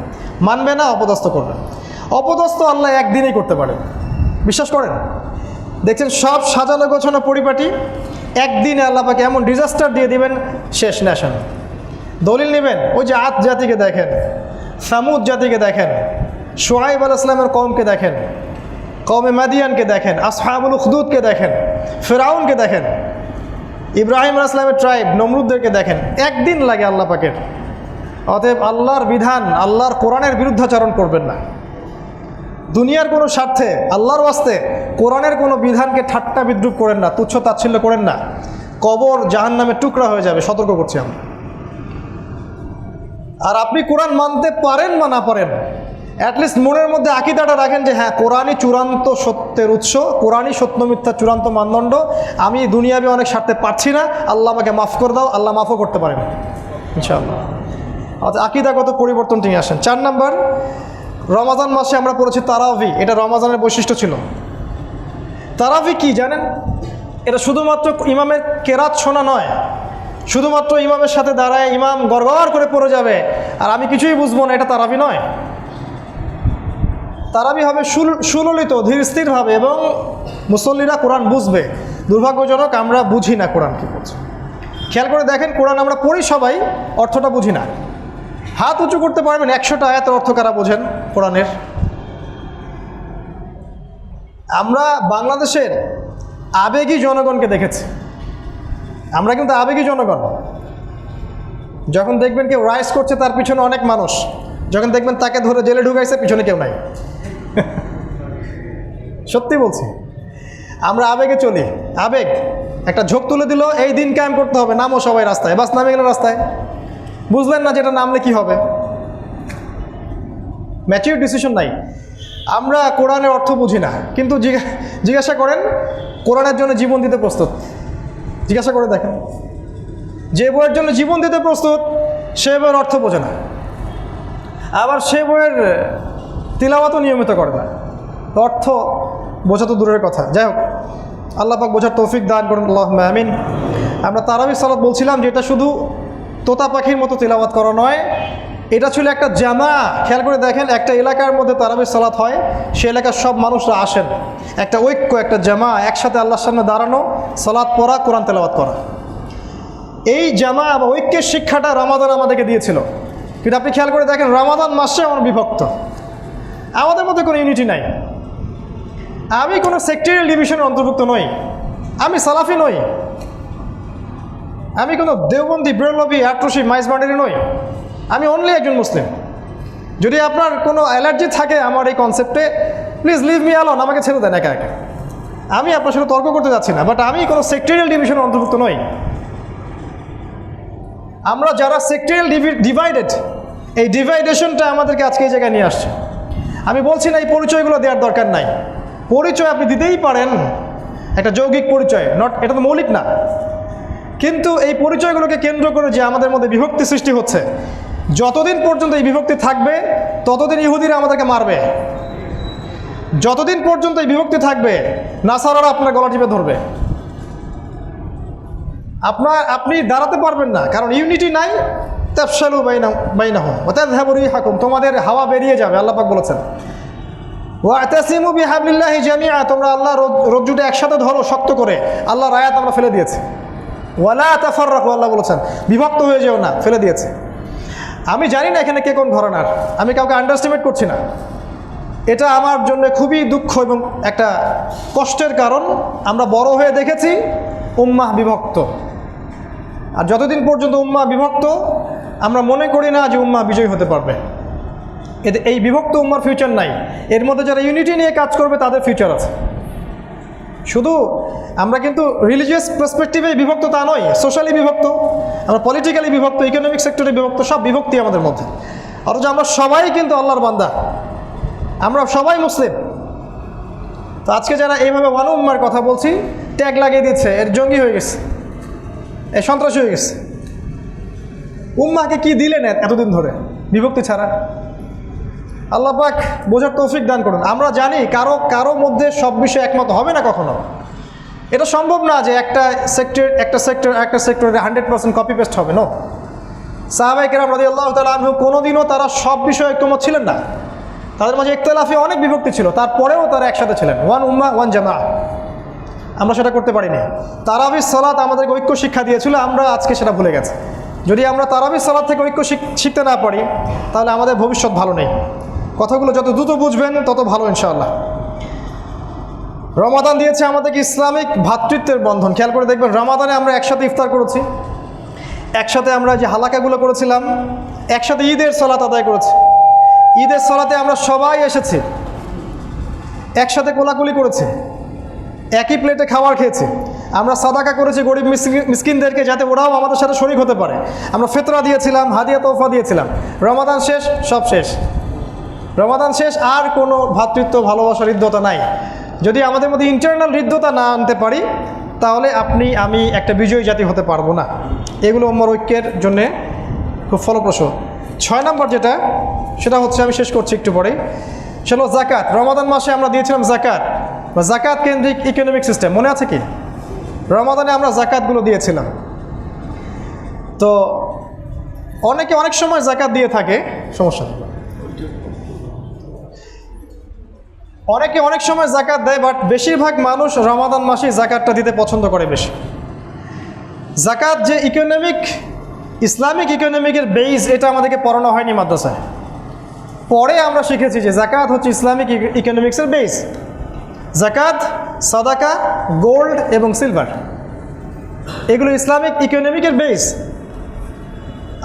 মানবে না অপদস্থ করবেন। অপদস্থ আল্লাহ একদিনেই করতে পারেন, বিশ্বাস করেন। দেখছেন সব সাজানো গোছানো পরিপাটি, একদিনে আল্লাহ পাকে এমন ডিজাস্টার দিয়ে দিবেন, শেষ নেশন। দলিল নেবেন, ওই যে আদ জাতিকে দেখেন, সামুদ জাতিকে দেখেন, শুআইব আলাইহিস সালামের কওমকে দেখেন, কওমে মাদিয়ানকে দেখেন, আসহাবুল উখদুদকে দেখেন, ফিরআউনকে দেখেন, ইব্রাহিম আলাইহিস সালামের ট্রাইব নমরুদদেরকে দেখেন। একদিন লাগে আল্লাহ পাকের। অতএব আল্লাহর বিধান, আল্লাহর কোরআনের বিরুদ্ধাচরণ করবেন না। দুনিয়ার কোনো স্বার্থে, আল্লাহর ওয়াস্তে কোরআনের কোনো বিধানকে ঠাট্টা বিদ্রুপ করেন না, তুচ্ছ তাচ্ছিল্য করেন না। কবর জাহান্নামের টুকরা হয়ে যাবে, সতর্ক করছি আমরা। আর আপনি কোরআন মানতে পারেন বা না পারেন, অ্যাটলিস্ট মনের মধ্যে আকীদাটা রাখেন যে হ্যাঁ, কোরআনই চূড়ান্ত সত্যের উৎস, কোরআনই সত্য মিথ্যা চূড়ান্ত মানদণ্ড। আমি দুনিয়াবি অনেক স্বার্থে পারছি না, আল্লাহ আমাকে মাফ করে দাও, আল্লাহ মাফও করতে পারেন ইনশাআল্লাহ। আচ্ছা, আকীদাগত পরিবর্তন নিয়ে আসেন। 4 নম্বর, রমাজান মাসে আমরা পড়েছি তারাবি, এটা রমাজানের বৈশিষ্ট্য ছিল। তারাবি কি জানেন? এটা শুধুমাত্র ইমামের কেরাত শোনা নয়, শুধুমাত্র ইমামের সাথে দাঁড়ায় ইমাম গড়গড় করে পড়ে যাবে আর আমি কিছুই বুঝবো না, এটা তারাবি নয়। তারাবি হবে সুললিত, ধীর স্থিরভাবে, এবং মুসল্লিরা কোরআন বুঝবে। দুর্ভাগ্যজনক আমরা বুঝি না কোরআন কী বলছে। খেয়াল করে দেখেন, কোরআন আমরা পড়ি সবাই, অর্থটা বুঝি না। হাত উঁচু করতে পারবেন 100টা আয়াতের অর্থ কারা বোঝেন কোরআনের? আমরা বাংলাদেশের আবেগী জনগণকে দেখেছি, আমরা কিন্তু আবেগী জনগণ। যখন দেখবেন কেউ রাইজ করছে তার পিছনে অনেক মানুষ, যখন দেখবেন তাকে ধরে জেলে ঢুকাইছে পিছনে কেউ নাই। সত্যি বলছি, আমরা আবেগে চলি। আবেগ একটা ঝোঁক তুলে দিল, এই দিন কায়েম করতে হবে, নামো সবাই রাস্তায়, বাস নামে গেল রাস্তায়। বুঝলেন না যেটা নামলে কি হবে, ম্যাচিউর ডিসিশন নাই। আমরা কোরআনের অর্থ বুঝি না, কিন্তু জিজ্ঞাসা করেন কোরআনের জন্য জীবন দিতে প্রস্তুত, জিজ্ঞাসা করে দেখেন। যে বইয়ের জন্য জীবন দিতে প্রস্তুত সে বইয়ের অর্থ বোঝে না, আবার সে বইয়ের তিলাওয়াতও নিয়মিত করে না, অর্থ বোঝা তো দূরের কথা। যাই হোক, আল্লাহ পাক বোঝার তৌফিক দান করুন, আল্লাহুম্মা আমিন। আমরা তারাবি সালাত বলছিলাম যে এটা শুধু তোতা পাখির মতো তিলাওয়াত করা নয়, এটা ছিল একটা জামা। খেয়াল করে দেখেন, একটা এলাকার মধ্যে তারাবি সালাত হয়, সে এলাকার সব মানুষরা আসেন, একটা ঐক্য, একটা জামা, একসাথে আল্লাহর সামনে দাঁড়ানো, সালাত পড়া, কোরআন তেলাওয়াত করা। এই জামা বা ঐক্যের শিক্ষাটা রমাদান আমাদেরকে দিয়েছিল। কিন্তু আপনি খেয়াল করে দেখেন, রমাদান মাসে আমরা বিভক্ত, আমাদের মধ্যে কোনো ইউনিটি নাই। আমি কোনো সেক্টরিয়াল ডিভিশনের অন্তর্ভুক্ত নই, আমি সালাফি নই, আমি কোনো দেওবন্দি, বেরলভি, আটরশি, মাইজবান্ডারি নই, আমি অনলি একজন মুসলিম। যদি আপনার কোনো অ্যালার্জি থাকে আমার এই কনসেপ্টে, প্লিজ লিভ মি অ্যালোন, আমাকে ছেড়ে দেন একা একা। আমি আপনার সাথে তর্ক করতে যাচ্ছি না, বাট আমি কোনো সেক্টরিয়াল ডিভিশনের অন্তর্ভুক্ত নই। আমরা যারা সেক্টরিয়াল ডিভাইডেড, এই ডিভাইডেশনটা আমাদেরকে আজকে এই জায়গায় নিয়ে আসছে। আমি বলছি না এই পরিচয়গুলো দেওয়ার দরকার নাই, পরিচয় আপনি দিতেই পারেন, একটা যৌগিক পরিচয়, এটা তো মৌলিক না। কিন্তু এই পরিচয়গুলোকে কেন্দ্র করে যে আমাদের মধ্যে বিভক্তি সৃষ্টি হচ্ছে, যতদিন পর্যন্ত এই বিভক্তি থাকবে ততদিন ইহুদিরা আমাদেরকে মারবে। যতদিন পর্যন্ত এই বিভক্তি থাকবে নাসারারা আপনার গলা টিপে ধরবে। আপনি দাঁড়াতে পারবেন না, কারণ ইউনিটি নাই। তাফশালু বাইনাহুম ওয়া তাযহাবু রিহাকুম, তোমাদের হাওয়া বেরিয়ে যাবে, আল্লাহ পাক বলেছেন। ওয়াতাসিমু বিহাবলিল্লাহি জামিআ, তোমরা আল্লাহর রজ্জুটা একসাথে ধরো শক্ত করে। আল্লাহর আয়াত আমরা ফেলে দিয়েছি। ওয়ালা তাফাররাকু, আল্লাহ বলেছেন বিভক্ত হয়ে যেও না, ফেলে দিয়েছে। আমি জানি না এখানে কে কোন ঘরানার, আমি কাউকে আন্ডারস্টিমেট করছি না। এটা আমার জন্য খুবই দুঃখ এবং একটা কষ্টের কারণ। আমরা বড় হয়ে দেখেছি উম্মাহ বিভক্ত, আর যতদিন পর্যন্ত উম্মাহ বিভক্ত আমরা মনে করি না যে উম্মাহ বিজয়ী হতে পারবে। এতে এই বিভক্ত উম্মার ফিউচার নাই। এর মধ্যে যারা ইউনিটি নিয়ে কাজ করবে তাদের ফিউচার আছে। শুধু আমরা কিন্তু রিলিজিয়াস পার্সপেক্টিভে বিভক্ত তা নয়, সোশ্যালি বিভক্ত, আমরা পলিটিক্যালি বিভক্ত, ইকোনমিক সেক্টরে বিভক্ত, সব বিভক্তি আমাদের মধ্যে। অথচ আমরা সবাই কিন্তু আল্লাহর বান্দা, আমরা সবাই মুসলিম। তো আজকে যারা এইভাবে ওয়ান উম্মার কথা বলছি, ট্যাগ লাগিয়ে দিচ্ছে, এর জঙ্গি হয়ে গেছে, এ সন্ত্রাসী হয়ে গেছে। উম্মাকে কি দিলেন এতদিন ধরে বিভক্তি ছাড়া? আল্লাহ পাক বোঝার তৌফিক দান করুন। আমরা জানি কারো মধ্যে সব বিষয়ে একমত হবে না কখনো। এটা সম্ভব না যে একটা সেক্টরে 100% কপি পেস্ট হবে। নো, সাহাবায়ে কেরাম রাদিয়াল্লাহু তাআলা আনহু কোনোদিনও তারা সব বিষয়ে ঐক্যমত ছিলেন না। তাদের মাঝে ইখতিলাফে অনেক বিভক্তি ছিল, তারপরেও তারা একসাথে ছিলেন, ওয়ান উম্মাহ ওয়ান জামাআহ। আমরা সেটা করতে পারিনি। তারাবির সালাত আমাদেরকে ঐক্য শিক্ষা দিয়েছিল, আমরা আজকে সেটা ভুলে গেছি। যদি আমরা তারাবির সালাত থেকে ঐক্য শিখতে না পারি, তাহলে আমাদের ভবিষ্যৎ ভালো নেই। কথাগুলো যত দ্রুত বুঝবেন তত ভালো ইনশাআল্লাহ। রমাদান দিয়েছে আমাদেরকে ইসলামিক ভ্রাতৃত্বের বন্ধন। খেয়াল করে দেখবেন, রমাদানে আমরা একসাথে ইফতার করেছি, একসাথে আমরা যে হালাকাগুলো করেছিলাম, একসাথে ঈদের সালাত আদায় করেছি। ঈদের সালাতে আমরা সবাই এসেছি, একসাথে কোলাকুলি করেছি, একই প্লেটে খাবার খেয়েছি। আমরা সাদাকা করেছি গরিব মিসকিনদেরকে, যাতে ওরাও আমাদের সাথে শরীক হতে পারে। আমরা ফিতরা দিয়েছিলাম, হাদিয়া তোহফা দিয়েছিলাম। রমাদান শেষ, সব শেষ। রমাদান শেষ, আর কোনো ভ্রাতৃত্ব, ভালোবাসার হৃদ্যতা নাই। যদি আমাদের মধ্যে ইন্টারনাল হৃদ্যতা না আনতে পারি, তাহলে আপনি আমি একটা বিজয়ী জাতি হতে পারবো না। এগুলো আমার ঐক্যের জন্যে খুব ফলপ্রসূ। 6 নম্বর যেটা, সেটা হচ্ছে, আমি শেষ করছি একটু পরেই, সেটা হলো জাকাত। রমাদান মাসে আমরা দিয়েছিলাম জাকাত বা জাকাত কেন্দ্রিক ইকোনমিক সিস্টেম, মনে আছে কি? রমাদানে আমরা জাকাতগুলো দিয়েছিলাম। তো অনেকে অনেক সময় জাকাত দিয়ে থাকে, সমস্যা নেই। অনেকে অনেক সময় জাকাত দেয়, বাট বেশিরভাগ মানুষ রমাদান মাসেই জাকাতটা দিতে পছন্দ করে বেশি। জাকাত যে ইসলামিক ইকোনমিকের বেস, এটা আমাদেরকে পড়ানো হয়নি মাদ্রাসায়। পরে আমরা শিখেছি যে জাকাত হচ্ছে ইসলামিক ইকোনমিক্সের বেস। জাকাত, সাদাকা, গোল্ড এবং সিলভার, এগুলো ইসলামিক ইকোনমিকের বেস।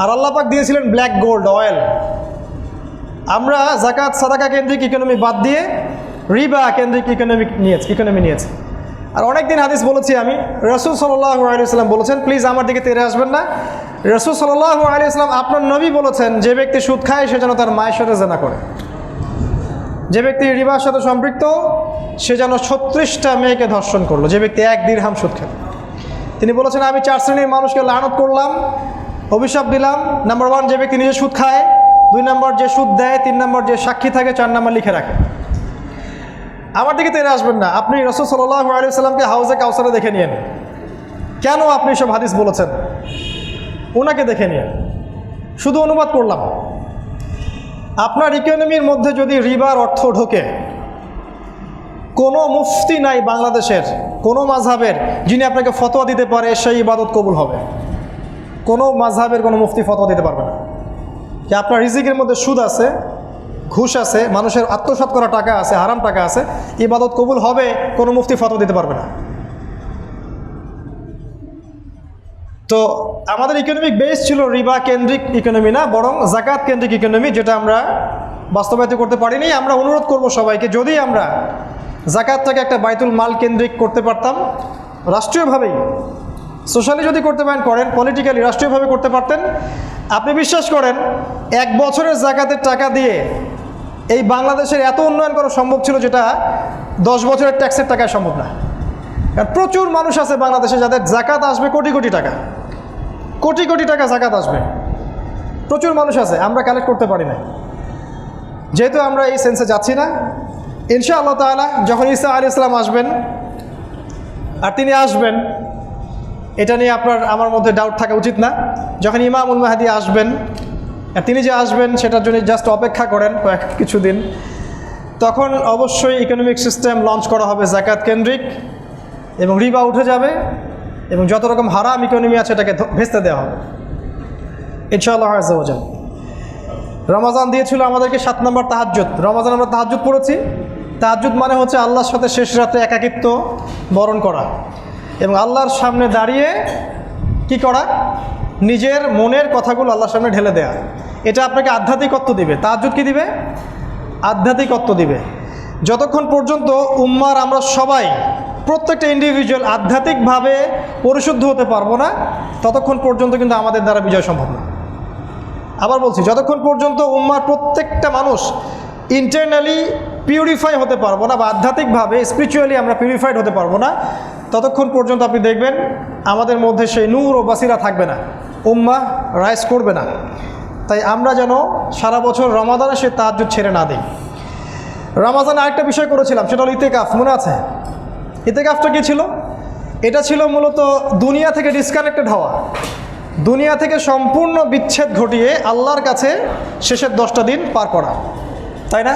আর আল্লাহ পাক দিয়েছিলেন ব্ল্যাক গোল্ড, অয়েল। আমরা জাকাত সাদাকা কেন্দ্রিক ইকোনমি বাদ দিয়ে রিবা কেন্দ্রিক ইকোনমি নিয়েছি। আর অনেক দিন হাদিস বলেছি আমি, রাসূল সাল্লাল্লাহু আলাইহি ওয়াসাল্লাম বলেছেন, প্লিজ আমার দিকে তেড়ে আসবেন না। রাসূল সাল্লাল্লাহু আলাইহি ওয়াসাল্লাম, আপনার নবী বলেছেন, যে ব্যক্তি সুদ খায় সে যেন তার মায়ের সাথে জিনা করে। যে ব্যক্তি রিবার সাথে সম্পৃক্ত সে যেন 36টা মেয়েকে ধর্ষণ করলো। যে ব্যক্তি 1 দিরহাম সুদ খায়, তিনি বলেছেন, আমি 4 শ্রেণীর মানুষকে লানত করলাম, অভিশাপ দিলাম। নাম্বার 1, যে ব্যক্তি নিজে সুদ খায়। 2 নম্বর, যে সুদ দেয়। 3 নম্বর, যে সাক্ষী থাকে। 4 নম্বর, লিখে রাখে। আমার দিকে তেড়ে আসবেন না। আপনি রাসূল সাল্লাল্লাহু আলাইহি ওয়াসাল্লামকে হাউজে কাউসারে দেখে নিয়েন। কেন আপনি সব হাদিস বলেছেন, ওনাকে দেখে নিয়ে। শুধু অনুবাদ করলাম। আপনার ইকোনমির মধ্যে যদি রিবার অর্থ ঢোকে, কোনো মুফতি নাই বাংলাদেশের কোনো মাযহাবের যিনি আপনাকে ফতোয়া দিতে পারে সেই ইবাদত কবুল হবে। কোনো মাযহাবের কোনো মুফতি ফতোয়া দিতে পারবে না যে আপনার রিজিকের মধ্যে সুদ আছে, ঘুষ আছে, মানুষের আত্মসাৎ করা টাকা আছে, হারাম টাকা আছে, ইবাদত কবুল হবে, কোনো মুফতি ফতোয়া দিতে পারবে না। তো আমাদের ইকোনমিক বেস ছিল রিবা কেন্দ্রিক ইকোনমি না, বরং জাকাত কেন্দ্রিক ইকোনমি, যেটা আমরা বাস্তবায়িত করতে পারিনি। আমরা অনুরোধ করব সবাইকে, যদি আমরা জাকাতটাকে একটা বাইতুল মাল কেন্দ্রিক করতে পারতাম, রাষ্ট্রীয়ভাবেই, সোশ্যালি যদি করতে পারেন করেন, পলিটিক্যালি রাষ্ট্রীয়ভাবে করতে পারতেন, আপনি বিশ্বাস করেন 1 বছরের জাকাতের টাকা দিয়ে এই বাংলাদেশের এত উন্নয়ন করা সম্ভব ছিল, যেটা 10 বছরের ট্যাক্সের টাকায় সম্ভব না। কারণ প্রচুর মানুষ আছে বাংলাদেশে যাদের জাকাত আসবে কোটি কোটি টাকা, কোটি কোটি টাকা জাকাত আসবে। প্রচুর মানুষ আছে, আমরা কালেক্ট করতে পারি না, যেহেতু আমরা এই সেন্সে যাচ্ছি না। ইনশাআল্লাহ তাআলা যখন ঈসা আলাইহিস সালাম আসবেন, আর তিনি আসবেন এটা নিয়ে আমার মধ্যে ডাউট থাকা উচিত না। যখন ইমামুল মাহদী আসবেন, আর তিনি যে আসবেন সেটার জন্য জাস্ট অপেক্ষা করেন কিছুদিন। তখন অবশ্যই ইকোনমিক সিস্টেম লঞ্চ করা হবে যাকাত কেন্দ্রিক, এবং রিবা উঠে যাবে, এবং যত রকম হারাম ইকোনমি আছে এটাকে ভেস্তে দেওয়া হবে ইনশাআল্লাহ আযজা ওয়া জাল। রমাজান দিয়েছিল আমাদেরকে 7 নম্বর তাহাজ্জুদ। রমাজান আমরা তাহাজ্জুদ পড়েছি। তাহাজ্জুদ মানে হচ্ছে আল্লাহর সাথে শেষ রাতে একাকিত্ব বরণ করা এবং আল্লাহর সামনে দাঁড়িয়ে কি করা, নিজের মনের কথাগুলো আল্লাহর সামনে ঢেলে দেয়া। এটা আপনাকে আধ্যাত্মিকত্ব দিবে। তাহাজ্জুদ কি দিবে? আধ্যাত্মিকত্ব দিবে। যতক্ষণ পর্যন্ত উম্মার আমরা সবাই প্রত্যেকটা ইন্ডিভিজুয়াল আধ্যাত্মিকভাবে পরিশুদ্ধ হতে পারবো না, ততক্ষণ পর্যন্ত কিন্তু আমাদের দ্বারা বিজয় সম্ভব না। আবার বলছি, যতক্ষণ পর্যন্ত উম্মার প্রত্যেকটা মানুষ ইন্টারনালি পিউরিফাই হতে পারবো না বা আধ্যাত্মিকভাবে স্পিরিচুয়ালি আমরা পিউরিফাইড হতে পারবো না, ততক্ষণ পর্যন্ত আপনি দেখবেন আমাদের মধ্যে সেই নূর ও বাসিরা থাকবে না, উম্মাহ রাইজ করবে না। তাই আমরা যেন সারা বছর রমাদানে সে তাহাজ্জুদ ছেড়ে না দিই। রমাদানে আরেকটা বিষয় করেছিলাম, সেটা হলো ইতেকাফ। মনে আছে? ইতেকাফটা কী ছিল? এটা ছিল মূলত দুনিয়া থেকে ডিসকানেক্টেড হওয়া, দুনিয়া থেকে সম্পূর্ণ বিচ্ছেদ ঘটিয়ে আল্লাহর কাছে শেষের 10টা দিন পার করা, তাই না?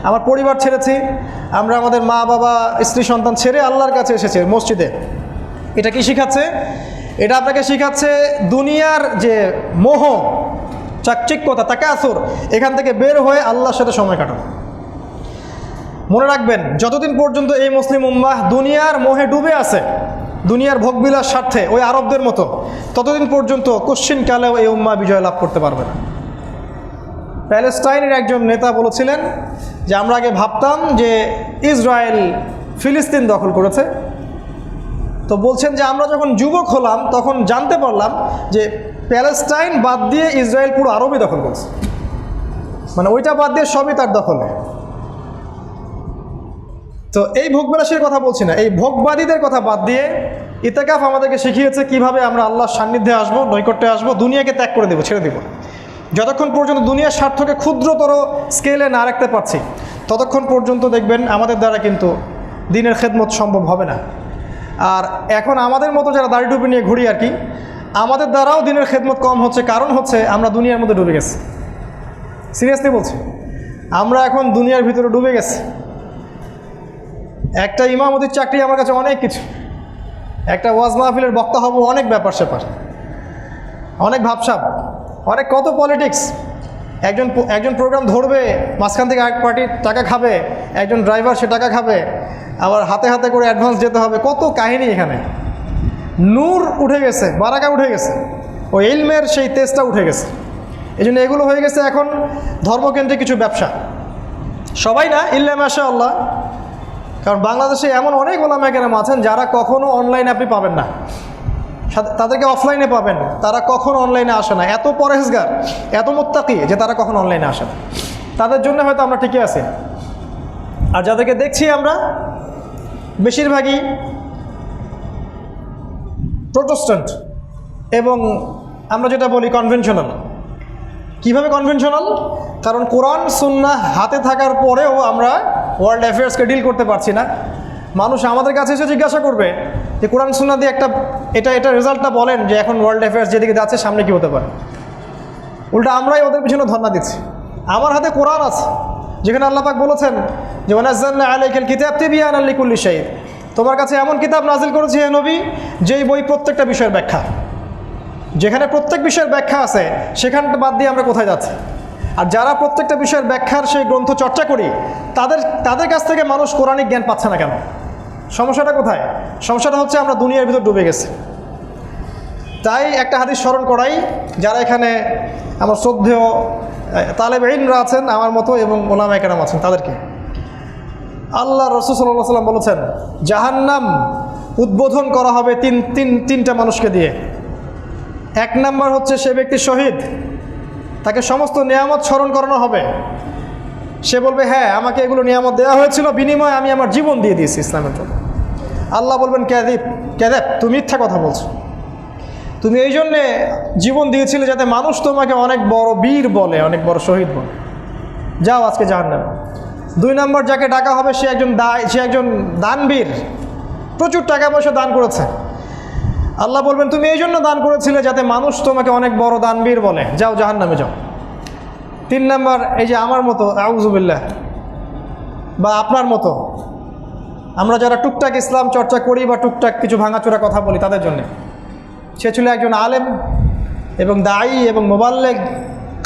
আমার পরিবার ছেড়েছি, আমরা আমাদের মা বাবা স্ত্রী সন্তান ছেড়ে আল্লাহর কাছে এসেছে মসজিদে। এটা কি শিখাচ্ছে? এটা আপনাকে শিখাচ্ছে দুনিয়ার যে মোহ, চাকচিক্যতা, তাকাসুর, এখান থেকে বের হয়ে আল্লাহর সাথে সময় কাটানো। মনে রাখবেন, যতদিন পর্যন্ত এই মুসলিম উম্মাহ দুনিয়ার মোহে ডুবে আছে, দুনিয়ার ভোগবিলাস স্বার্থে ওই আরবদের মতো, ততদিন পর্যন্ত কোশ্চিনকালেও এই উম্মাহ বিজয় লাভ করতে পারবে না। প্যালেস্টাইনের একজন নেতা বলেছিলেন যে আমরা আগে ভাবতাম যে ইসরায়েল ফিলিস্তিন দখল করেছে, তো বলছেন যে আমরা যখন যুবক হলাম তখন জানতে পারলাম যে প্যালেস্টাইন বাদ দিয়ে ইসরায়েল পুরো আরবই দখল করেছে, মানে ওইটা বাদ দিয়ে সবই তার দখলে। তো এই ভোগবিলাসের কথা বলছি না, এই ভোগবাদীদের কথা বাদ দিয়ে ইতেকাফ আমাদেরকে শিখিয়েছে কিভাবে আমরা আল্লাহর সান্নিধ্যে আসবো, নৈকট্যে আসবো, দুনিয়াকে ত্যাগ করে দেবো, ছেড়ে দেব। যতক্ষণ পর্যন্ত দুনিয়ার স্বার্থকে ক্ষুদ্রতর স্কেলে না রাখতে পারছি, ততক্ষণ পর্যন্ত দেখবেন আমাদের দ্বারা কিন্তু দিনের খেদমত সম্ভব হবে না। আর এখন আমাদের মতো যারা দাড়ি টুপি নিয়ে ঘুরি আর কি, আমাদের দ্বারাও দিনের খেদমত কম হচ্ছে। কারণ হচ্ছে আমরা দুনিয়ার মধ্যে ডুবে গেছি। সিরিয়াসলি বলছি, আমরা এখন দুনিয়ার ভিতরে ডুবে গেছি। একটা ইমামতির চাকরি আমার কাছে অনেক কিছু, একটা ওয়াজ মাহফিলের বক্তা হব অনেক ব্যাপার স্যাপার, অনেক ভাবসাব, অনেক কত পলিটিক্স। একজন প্রোগ্রাম ধরবে, মাঝখান থেকে এক পার্টি টাকা খাবে, একজন ড্রাইভার সে টাকা খাবে, আবার হাতে হাতে করে অ্যাডভান্স যেতে হবে, কত কাহিনী এখানে। নূর উঠে গেছে, বারাকা উঠে গেছে, ওই ইলমের সেই তেজটা উঠে গেছে। এই জন্য এগুলো হয়ে গেছে এখন ধর্মকেন্দ্রিক কিছু ব্যবসা। সবাই না, ইল্লা মাশাআল্লাহ। কারণ বাংলাদেশে এমন অনেক ওলামা কেরাম আছেন যারা কখনো অনলাইনে আপনি পাবেন না, তাদেরকে অফলাইনে পাবেন, তারা কখনো অনলাইনে আসে না। এত পরহেজগার, এত মুত্তাকি যে তারা কখনো অনলাইনে আসে না। তাদের জন্য হয়তো আমরা টিকে আছি। আর যাদেরকে দেখছি আমরা বেশিরভাগই প্রোটেস্ট্যান্ট, এবং আমরা যেটা বলি কনভেনশনাল। কিভাবে কনভেনশনাল? কারণ কোরআন সুন্নাহ হাতে থাকার পরেও আমরা ওয়ার্ল্ড অ্যাফেয়ার্সকে ডিল করতে পারছি না। মানুষ আমাদের কাছে এসে জিজ্ঞাসা করবে যে কোরআন সুন্নাহ দিয়ে এটা রেজাল্টটা বলেন যে এখন ওয়ার্ল্ড অ্যাফেয়ার্স যেদিকে যাচ্ছে সামনে কী হতে পারে। উল্টা আমরাই ওদের পিছনে ধর্ণা দিচ্ছি। আমার হাতে কোরআন আছে, যেখানে আল্লাহ পাক বলেছেন যে ওয়ানাজ্জালনা আলাইকাল কিতাব তিবয়ানাল লিকুল্লি শাই, তোমার কাছে এমন কিতাব নাজিল করেছি হে নবী, যেই বই প্রত্যেকটা বিষয়ের ব্যাখ্যা। যেখানে প্রত্যেক বিষয়ের ব্যাখ্যা আছে সেখানটা বাদ দিয়ে আমরা কোথায় যাচ্ছি? আর যারা প্রত্যেকটা বিষয়ের ব্যাখ্যার সেই গ্রন্থ চর্চা করি, তাদের কাছ থেকে মানুষ কোরআনিক জ্ঞান পাচ্ছে না কেন? সমস্যাটা কোথায়? সমস্যাটা হচ্ছে আমরা দুনিয়ার ভিতর ডুবে গেছি। তাই একটা হাদিস স্মরণ করাই, যারা এখানে আমার শ্রদ্ধেয় তালেব ইলমরা আছেন আমার মতো এবং ওলামায়ে কেরাম আছেন, তাদেরকে আল্লাহ রাসূল সাল্লাল্লাহু আলাইহি ওয়াসাল্লাম বলেছেন জাহান্নাম উদ্বোধন করা হবে তিনটা মানুষকে দিয়ে। এক নাম্বার হচ্ছে সে ব্যক্তি শহীদ, তাকে সমস্ত নিয়ামত স্মরণ করানো হবে। সে বলবে হ্যাঁ আমাকে এগুলো নিয়ামত দেওয়া হয়েছিল, বিনিময়ে আমি আমার জীবন দিয়ে দিয়েছি ইসলামের জন্য। আল্লাহ বলবেন ক্যাযিব, তুমি মিথ্যা কথা বলছো, তুমি এই জন্যে জীবন দিয়েছিলে যাতে মানুষ তোমাকে অনেক বড় বীর বলে, অনেক বড় শহীদ বলে, যাও আজকে জাহান্নামে। 2 নম্বর যাকে ডাকা হবে সে একজন দানবীর, প্রচুর টাকা পয়সা দান করেছে। আল্লাহ বলবেন তুমি এই জন্য দান করেছিলে যাতে মানুষ তোমাকে অনেক বড় দানবীর বলে, যাও জাহান্নামে যাও। 3 নম্বর এই যে আমার মতো আউযুবিল্লাহ, বা আপনার মতো আমরা যারা টুকটাক ইসলাম চর্চা করি বা টুকটাক কিছু ভাঙাচোরা কথা বলি তাদের জন্য। সে ছিল একজন আলেম এবং দায়ী এবং মোবাল্লেগ,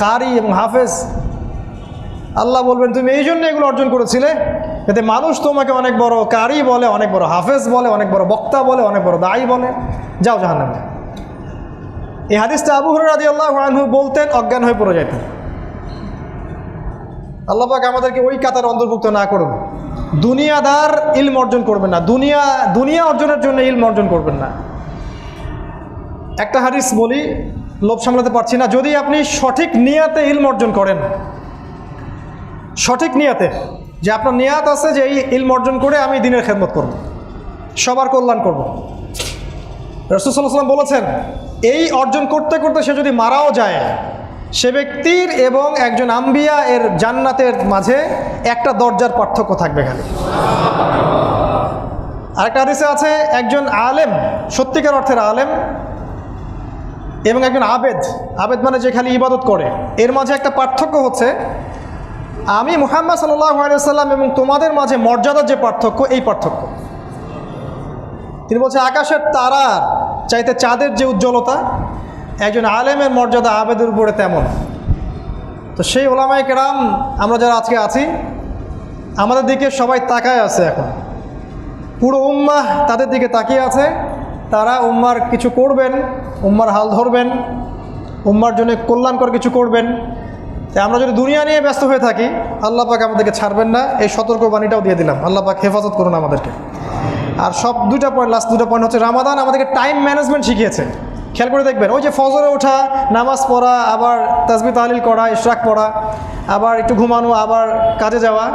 কারি এবং হাফেজ। আল্লাহ বলবেন তুমি এই জন্য এগুলো অর্জন করেছিলে যাতে মানুষ তোমাকে অনেক বড় কারি বলে, অনেক বড় হাফেজ বলে, অনেক বড় বক্তা বলে, অনেক বড় দায়ী বলে, যাও জাহান্নামে। এই হাদিসটা আবু হুরায়রা রাদিয়াল্লাহু আনহু বলতেন, অজ্ঞান হয়ে পড়ে যেতেন। আল্লাহ পাক আমাদেরকে ওই কাতার অন্তর্ভুক্ত না করুন। দুনিয়াদার ইলম অর্জন করবেন না, দুনিয়া অর্জনের জন্য ইলম অর্জন করবেন না। একটা হাদিস বলি, লোভ সামলাতে পারছি না। যদি আপনি সঠিক নিয়াতে ইলম অর্জন করেন, সঠিক নিয়াতে, যে আপনার নিয়াত আছে যে এই ইলম অর্জন করে আমি দ্বীনের খেদমত করব, সবার কল্যাণ করব, রাসূল সাল্লাল্লাহু আলাইহি ওয়াসাল্লাম বলেছেন এই অর্জন করতে করতে সে যদি মারাও যায়, সে ব্যক্তির এবং একজন আম্বিয়া এর জান্নাতের মাঝে একটা দরজার পার্থক্য থাকবে খালি। আরেকটা হাদিসে আছে একজন আলেম, সত্যিকার অর্থের আলেম, এবং একজন আবেদ, আবেদ মানে যে খালি ইবাদত করে, এর মাঝে একটা পার্থক্য হচ্ছে আমি মুহাম্মদ সাল্লাল্লাহু আলাইহি ওয়াসাল্লাম এবং তোমাদের মাঝে মর্যাদার যে পার্থক্য, এই পার্থক্য। তিনি বলছে আকাশের তারার চাইতে চাঁদের যে উজ্জ্বলতা, একজন আলেমের মর্যাদা আবেদের উপরে তেমন। তো সেই ওলামায়ে কেরাম আমরা যারা আজকে আছি, আমাদের দিকে সবাই তাকায় আছে, এখন পুরো উম্মাহ তাদের দিকে তাকিয়ে আছে। তারা উম্মার কিছু করবেন, উম্মার হাল ধরবেন, উম্মার জন্য কল্যাণকর কিছু করবেন। তাই আমরা যদি দুনিয়া নিয়ে ব্যস্ত হয়ে থাকি, আল্লাহ পাক আমাদেরকে ছাড়বেন না, এই সতর্কবাণীটাও দিয়ে দিলাম। আল্লাহ পাক হেফাজত করুন আমাদেরকে। আর সব দুটা পয়েন্ট, লাস্ট দুটা পয়েন্ট হচ্ছে রামাদান আমাদেরকে টাইম ম্যানেজমেন্ট শিখিয়েছে। খেয়াল করে দেখবেন, ওই যে ফজরে ওঠা, নামাজ পড়া, আবার তাসবিহ তাহলিল করা, ইশরাক পড়া, আবার একটু ঘুমানো, আবার কাজে যাওয়া,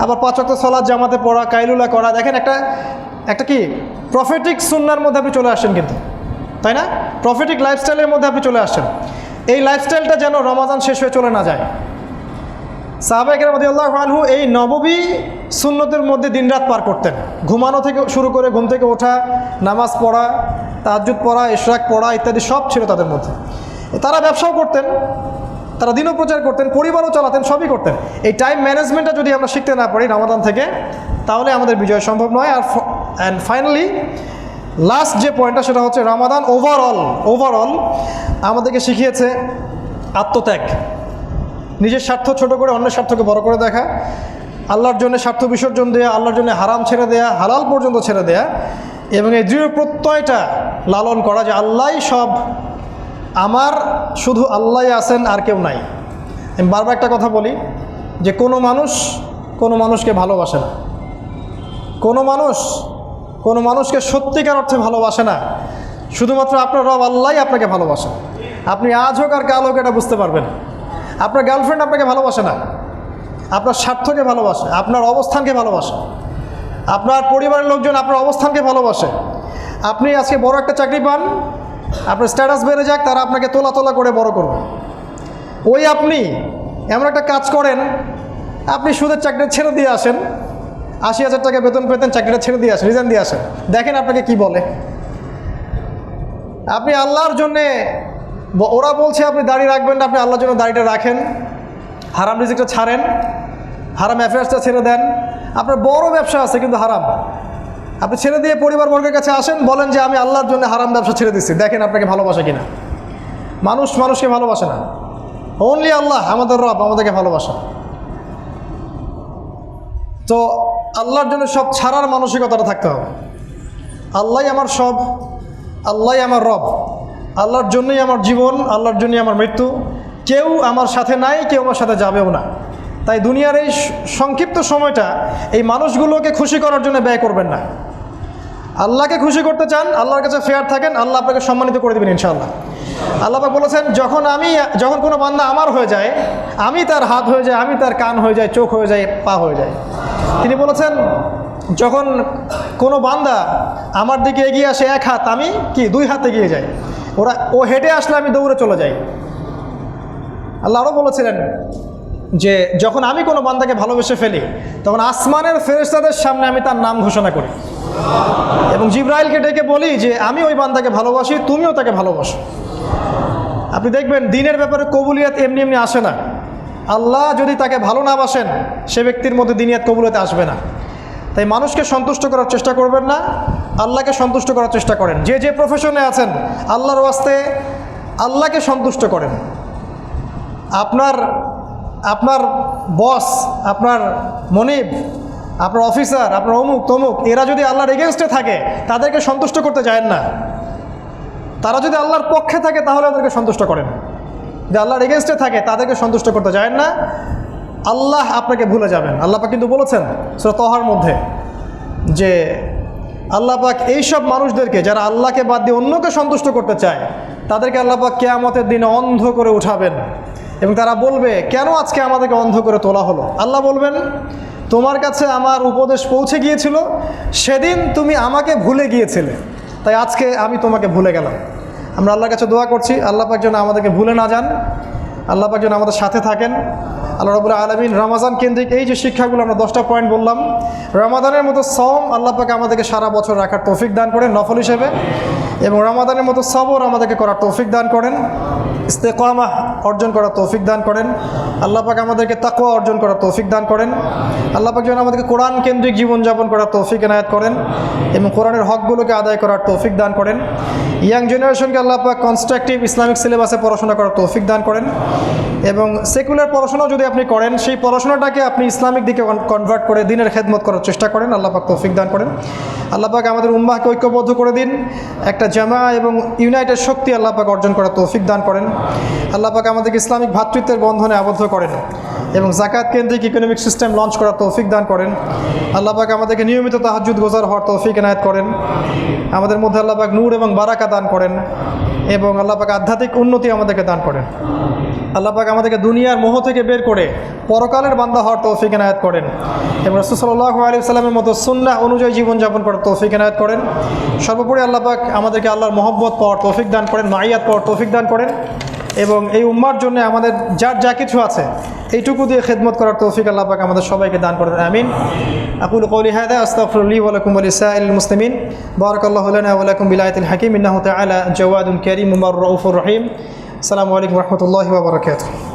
আবার 5 ওয়াক্ত সালাত জামাতে পড়া, কাইলুলা করা। দেখেন একটা কি প্রফেটিক সুন্নার মধ্যে আপনি চলে আসছেন, কিন্তু তাই না? প্রফেটিক লাইফস্টাইলের মধ্যে আপনি চলে আসছেন। এই লাইফস্টাইলটা যেন রমাদান শেষ হয়ে চলে না যায়। সাহাবায়ে কেরাম রাদিয়াল্লাহু আনহু এই নববী সুন্নতের মধ্যে দিনরাত পার করতেন। ঘুমানো থেকে শুরু করে, ঘুম থেকে ওঠা, নামাজ পড়া, তাহাজ্জুদ পড়া, ইশরাক পড়া ইত্যাদি সব ছিল তাদের মধ্যে। তারা ব্যবসাও করতেন, তারা দিনও প্রচার করতেন, পরিবারও চালাতেন, সবই করতেন। এই টাইম ম্যানেজমেন্টটা যদি আমরা শিখতে না পারি রমাদান থেকে, তাহলে আমাদের বিজয় সম্ভব নয়। অ্যান্ড ফাইনালি লাস্ট যে পয়েন্টটা, সেটা হচ্ছে রমাদান ওভারঅল আমাদেরকে শিখিয়েছে আত্মত্যাগ, নিজের স্বার্থ ছোট করে অন্যের স্বার্থকে বড় করে দেখা, আল্লাহর জন্য স্বার্থ বিসর্জন দেয়া, আল্লাহর জন্য হারাম ছেড়ে দেয়া, হালাল পর্যন্ত ছেড়ে দেয়া, এবং এই দৃঢ় প্রত্যয়টা লালন করা যে আল্লাহই সব, আমার শুধু আল্লাহই আছেন, আর কেউ নাই। আমি বারবার একটা কথা বলি যে কোনো মানুষকে ভালোবাসে না, কোনো মানুষকে সত্যিকার অর্থে ভালোবাসে না। শুধুমাত্র আপনার রব আল্লাহই আপনাকে ভালোবাসে। আপনি আজ হোক আর কাল হোক এটা বুঝতে পারবেন। আপনার গার্লফ্রেন্ড আপনাকে ভালোবাসে না, আপনার স্বার্থকে ভালোবাসে, আপনার অবস্থানকে ভালোবাসে, আপনার পরিবারের লোকজন আপনার অবস্থানকে ভালোবাসে। আপনি আজকে বড় একটা চাকরি পান, আপনার স্ট্যাটাস বেড়ে যাক, তারা আপনাকে তোলা করে বড় করবে। ওই আপনি এমন একটা কাজ করেন, আপনি সুদের চাকরি ছেড়ে দিয়ে আসেন, 80,000 টাকা বেতন পেতেন, চাকরিটা ছেড়ে দিয়ে আসেন, রিজাইন দিয়ে আসেন, দেখেন আপনাকে কি বলে। আপনি আল্লাহর জন্যে, ওরা বলছে আপনি দাড়ি রাখবেন না, আপনি আল্লাহর জন্য দাড়িটা রাখেন, হারাম রিজিকটা ছাড়েন, হারাম অ্যাফেয়ার্সটা ছেড়ে দেন। আপনার বড় ব্যবসা আছে কিন্তু হারাম, আপনি ছেড়ে দিয়ে পরিবারবর্গের কাছে আসেন, বলেন যে আমি আল্লাহর জন্য হারাম ব্যবসা ছেড়ে দিচ্ছি, দেখেন আপনাকে ভালোবাসে কিনা। মানুষকে ভালোবাসে না, অনলি আল্লাহ আমাদের রব আমাদেরকে ভালোবাসে। তো আল্লাহর জন্য সব ছাড়ার মানসিকতাটা থাকতে হবে। আল্লাহই আমার সব, আল্লাহই আমার রব, আল্লাহর জন্যই আমার জীবন, আল্লাহর জন্যই আমার মৃত্যু। কেউ আমার সাথে নাই, কেউ আমার সাথে যাবেও না। তাই দুনিয়ার এই সংক্ষিপ্ত সময়টা এই মানুষগুলোকে খুশি করার জন্য ব্যয় করবেন না। আল্লাহকে খুশি করতে চান, আল্লাহর কাছে ফেয়ার থাকেন, আল্লাহ আপনাকে সম্মানিত করে দেবেন ইনশাআল্লাহ। আল্লাহ পাক বলেছেন, যখন কোনো বান্দা আমার হয়ে যায়, আমি তার হাত হয়ে যায়, আমি তার কান হয়ে যায়, চোখ হয়ে যায়, পা হয়ে যায়। তিনি বলেছেন, যখন কোনো বান্দা আমার দিকে এগিয়ে আসে 1 হাত, আমি কি 2 হাত এগিয়ে যাই। ও হেঁটে আসলে আমি দৌড়ে চলে যাই। আল্লাহ আরও বলেছিলেন যে যখন আমি কোনো বান্দাকে ভালোবেসে ফেলি, তখন আসমানের ফেরেশতাদের সামনে আমি তার নাম ঘোষণা করি এবং জিবরাইলকে ডেকে বলি যে আমি ওই বান্দাকে ভালোবাসি, তুমিও তাকে ভালোবাসো। আপনি দেখবেন দিনের ব্যাপারে কবুলিয়াত এমনি আসে না। আল্লাহ যদি তাকে ভালো না বাসেন সে ব্যক্তির মধ্যে দিনিয়াত কবুলতে আসবে না। তাই মানুষকে সন্তুষ্ট করার চেষ্টা করবেন না, আল্লাহকে সন্তুষ্ট করার চেষ্টা করেন। যে যে প্রফেশনে আছেন আল্লাহর ওয়াস্তে আল্লাহকে সন্তুষ্ট করেন। আপনার বস, আপনার মনিব, আপনার অফিসার, আপনার অমুক তমুক, এরা যদি আল্লাহর এগেনস্টে থাকে তাদেরকে সন্তুষ্ট করতে যায়েন না। তারা যদি আল্লাহর পক্ষে থাকে তাহলে ওদেরকে সন্তুষ্ট করেন। যদি আল্লাহর এগেনস্টে থাকে তাদেরকে সন্তুষ্ট করতে যায়েন না, আল্লাহ আপনাকে ভুলে যাবেন। আল্লাহ পাক কিন্তু বলেছেন সূরা তাহার মধ্যে যে আল্লাহ পাক এইসব মানুষদেরকে যারা আল্লাহকে বাদ দিয়ে অন্যকে সন্তুষ্ট করতে চায় তাদেরকে আল্লাহ পাক কিয়ামতের দিনে অন্ধ করে উঠাবেন এবং তারা বলবে কেন আজকে আমাদেরকে অন্ধ করে তোলা হলো। আল্লাহ বলবেন তোমার কাছে আমার উপদেশ পৌঁছে গিয়েছিল, সেদিন তুমি আমাকে ভুলে গিয়েছিলে, তাই আজকে আমি তোমাকে ভুলে গেলাম। আমরা আল্লাহর কাছে দোয়া করছি আল্লাহ পাক যেন আমাদেরকে ভুলে না যান, আল্লাহ পাক যেন আমাদের সাথে থাকেন। আল্লাহ রাব্বুল আলামিন রমাজান কেন্দ্রিক এই যে শিক্ষাগুলো আমরা 10টা পয়েন্ট বললাম, রমাদানের মতো সওম আল্লাহ পাক আমাদেরকে সারা বছর রাখার তৌফিক দান করেন নফল হিসেবে, এবং রমাদানের মতো সবর আমাদেরকে করার তৌফিক দান করেন, ইস্তেকামা অর্জন করার তৌফিক দান করেন। আল্লাহ পাক আমাদেরকে তাকওয়া অর্জন করার তৌফিক দান করেন। আল্লাহ পাক যেন আমাদেরকে কোরআন কেন্দ্রিক জীবনযাপন করার তৌফিক এনায়েত করেন এবং কোরআনের হকগুলোকে আদায় করার তৌফিক দান করেন। ইয়াং জেনারেশনকে আল্লাহ পাক কনস্ট্রাকটিভ ইসলামিক সিলেবাসে পড়াশোনা করার তৌফিক দান করেন এবং সেকুলার পড়াশোনাও যদি আপনি করেন সেই পড়াশোনাটাকে আপনি ইসলামিক দিকে কনভার্ট করে দিনের খেদমত করার চেষ্টা করেন। আল্লাহ পাক তৌফিক দান করেন। আল্লাহ পাক আমাদের উম্মাহকে ঐক্যবদ্ধ করে দিন, একটা জামা এবং ইউনাইটেড শক্তি আল্লাহ পাক অর্জন করার তৌফিক দান করেন। আল্লাহ পাক আমাদেরকে ইসলামিক ভ্রাতৃত্বের বন্ধনে আবদ্ধ করেন এবং যাকাত কেন্দ্রিক ইকোনমিক সিস্টেম লঞ্চ করার তৌফিক দান করেন। আল্লাহ পাক আমাদেরকে নিয়মিত তাহাজ্জুদ গোজার হওয়ার তৌফিক এনায়েত করেন। আমাদের মধ্যে আল্লাহ পাক নূর এবং বারাকা দান করেন এবং আল্লাহ পাক আধ্যাত্মিক উন্নতি আমাদেরকে দান করেন। আল্লাহ পাক আমাদেরকে দুনিয়ার মোহ থেকে বের করে পরকালের বান্দা হওয়ার তৌফিক এনায়েত করেন এবং রাসূল সাল্লাল্লাহু আলাইহি ওয়াসাল্লামের মতো সুন্নাহ অনুযায়ী জীবনযাপন করার তৌফিক এনায়েত করেন। সর্বোপরি আল্লাহ পাক আমাদেরকে আল্লাহর মহব্বত পাওয়ার তৌফিক দান করেন, মাইয়াত পাওয়ার তৌফিক দান করেন এবং এই উম্মার জন্য আমাদের যার যা কিছু আছে এইটুকু দিয়ে খেদমত করার তৌফিক আল্লাহ পাক আমাদের সবাইকে দান করেন। আমিন। আকুলু কওলি হাযা আস্তাগফিরুল্লাহ ওয়া লাকুম ওয়া লিসাইরিল মুসলিমিন। বারাকাল্লাহু লানা ওয়া লাকুম বিল আয়াতিল হাকীম ইন্নাহু তাআলা জাওয়াদুন কারীমুর রাউফুর রহিম। আসসালামু আলাইকুম ওয়া রাহমাতুল্লাহি ওয়া বারাকাতুহু।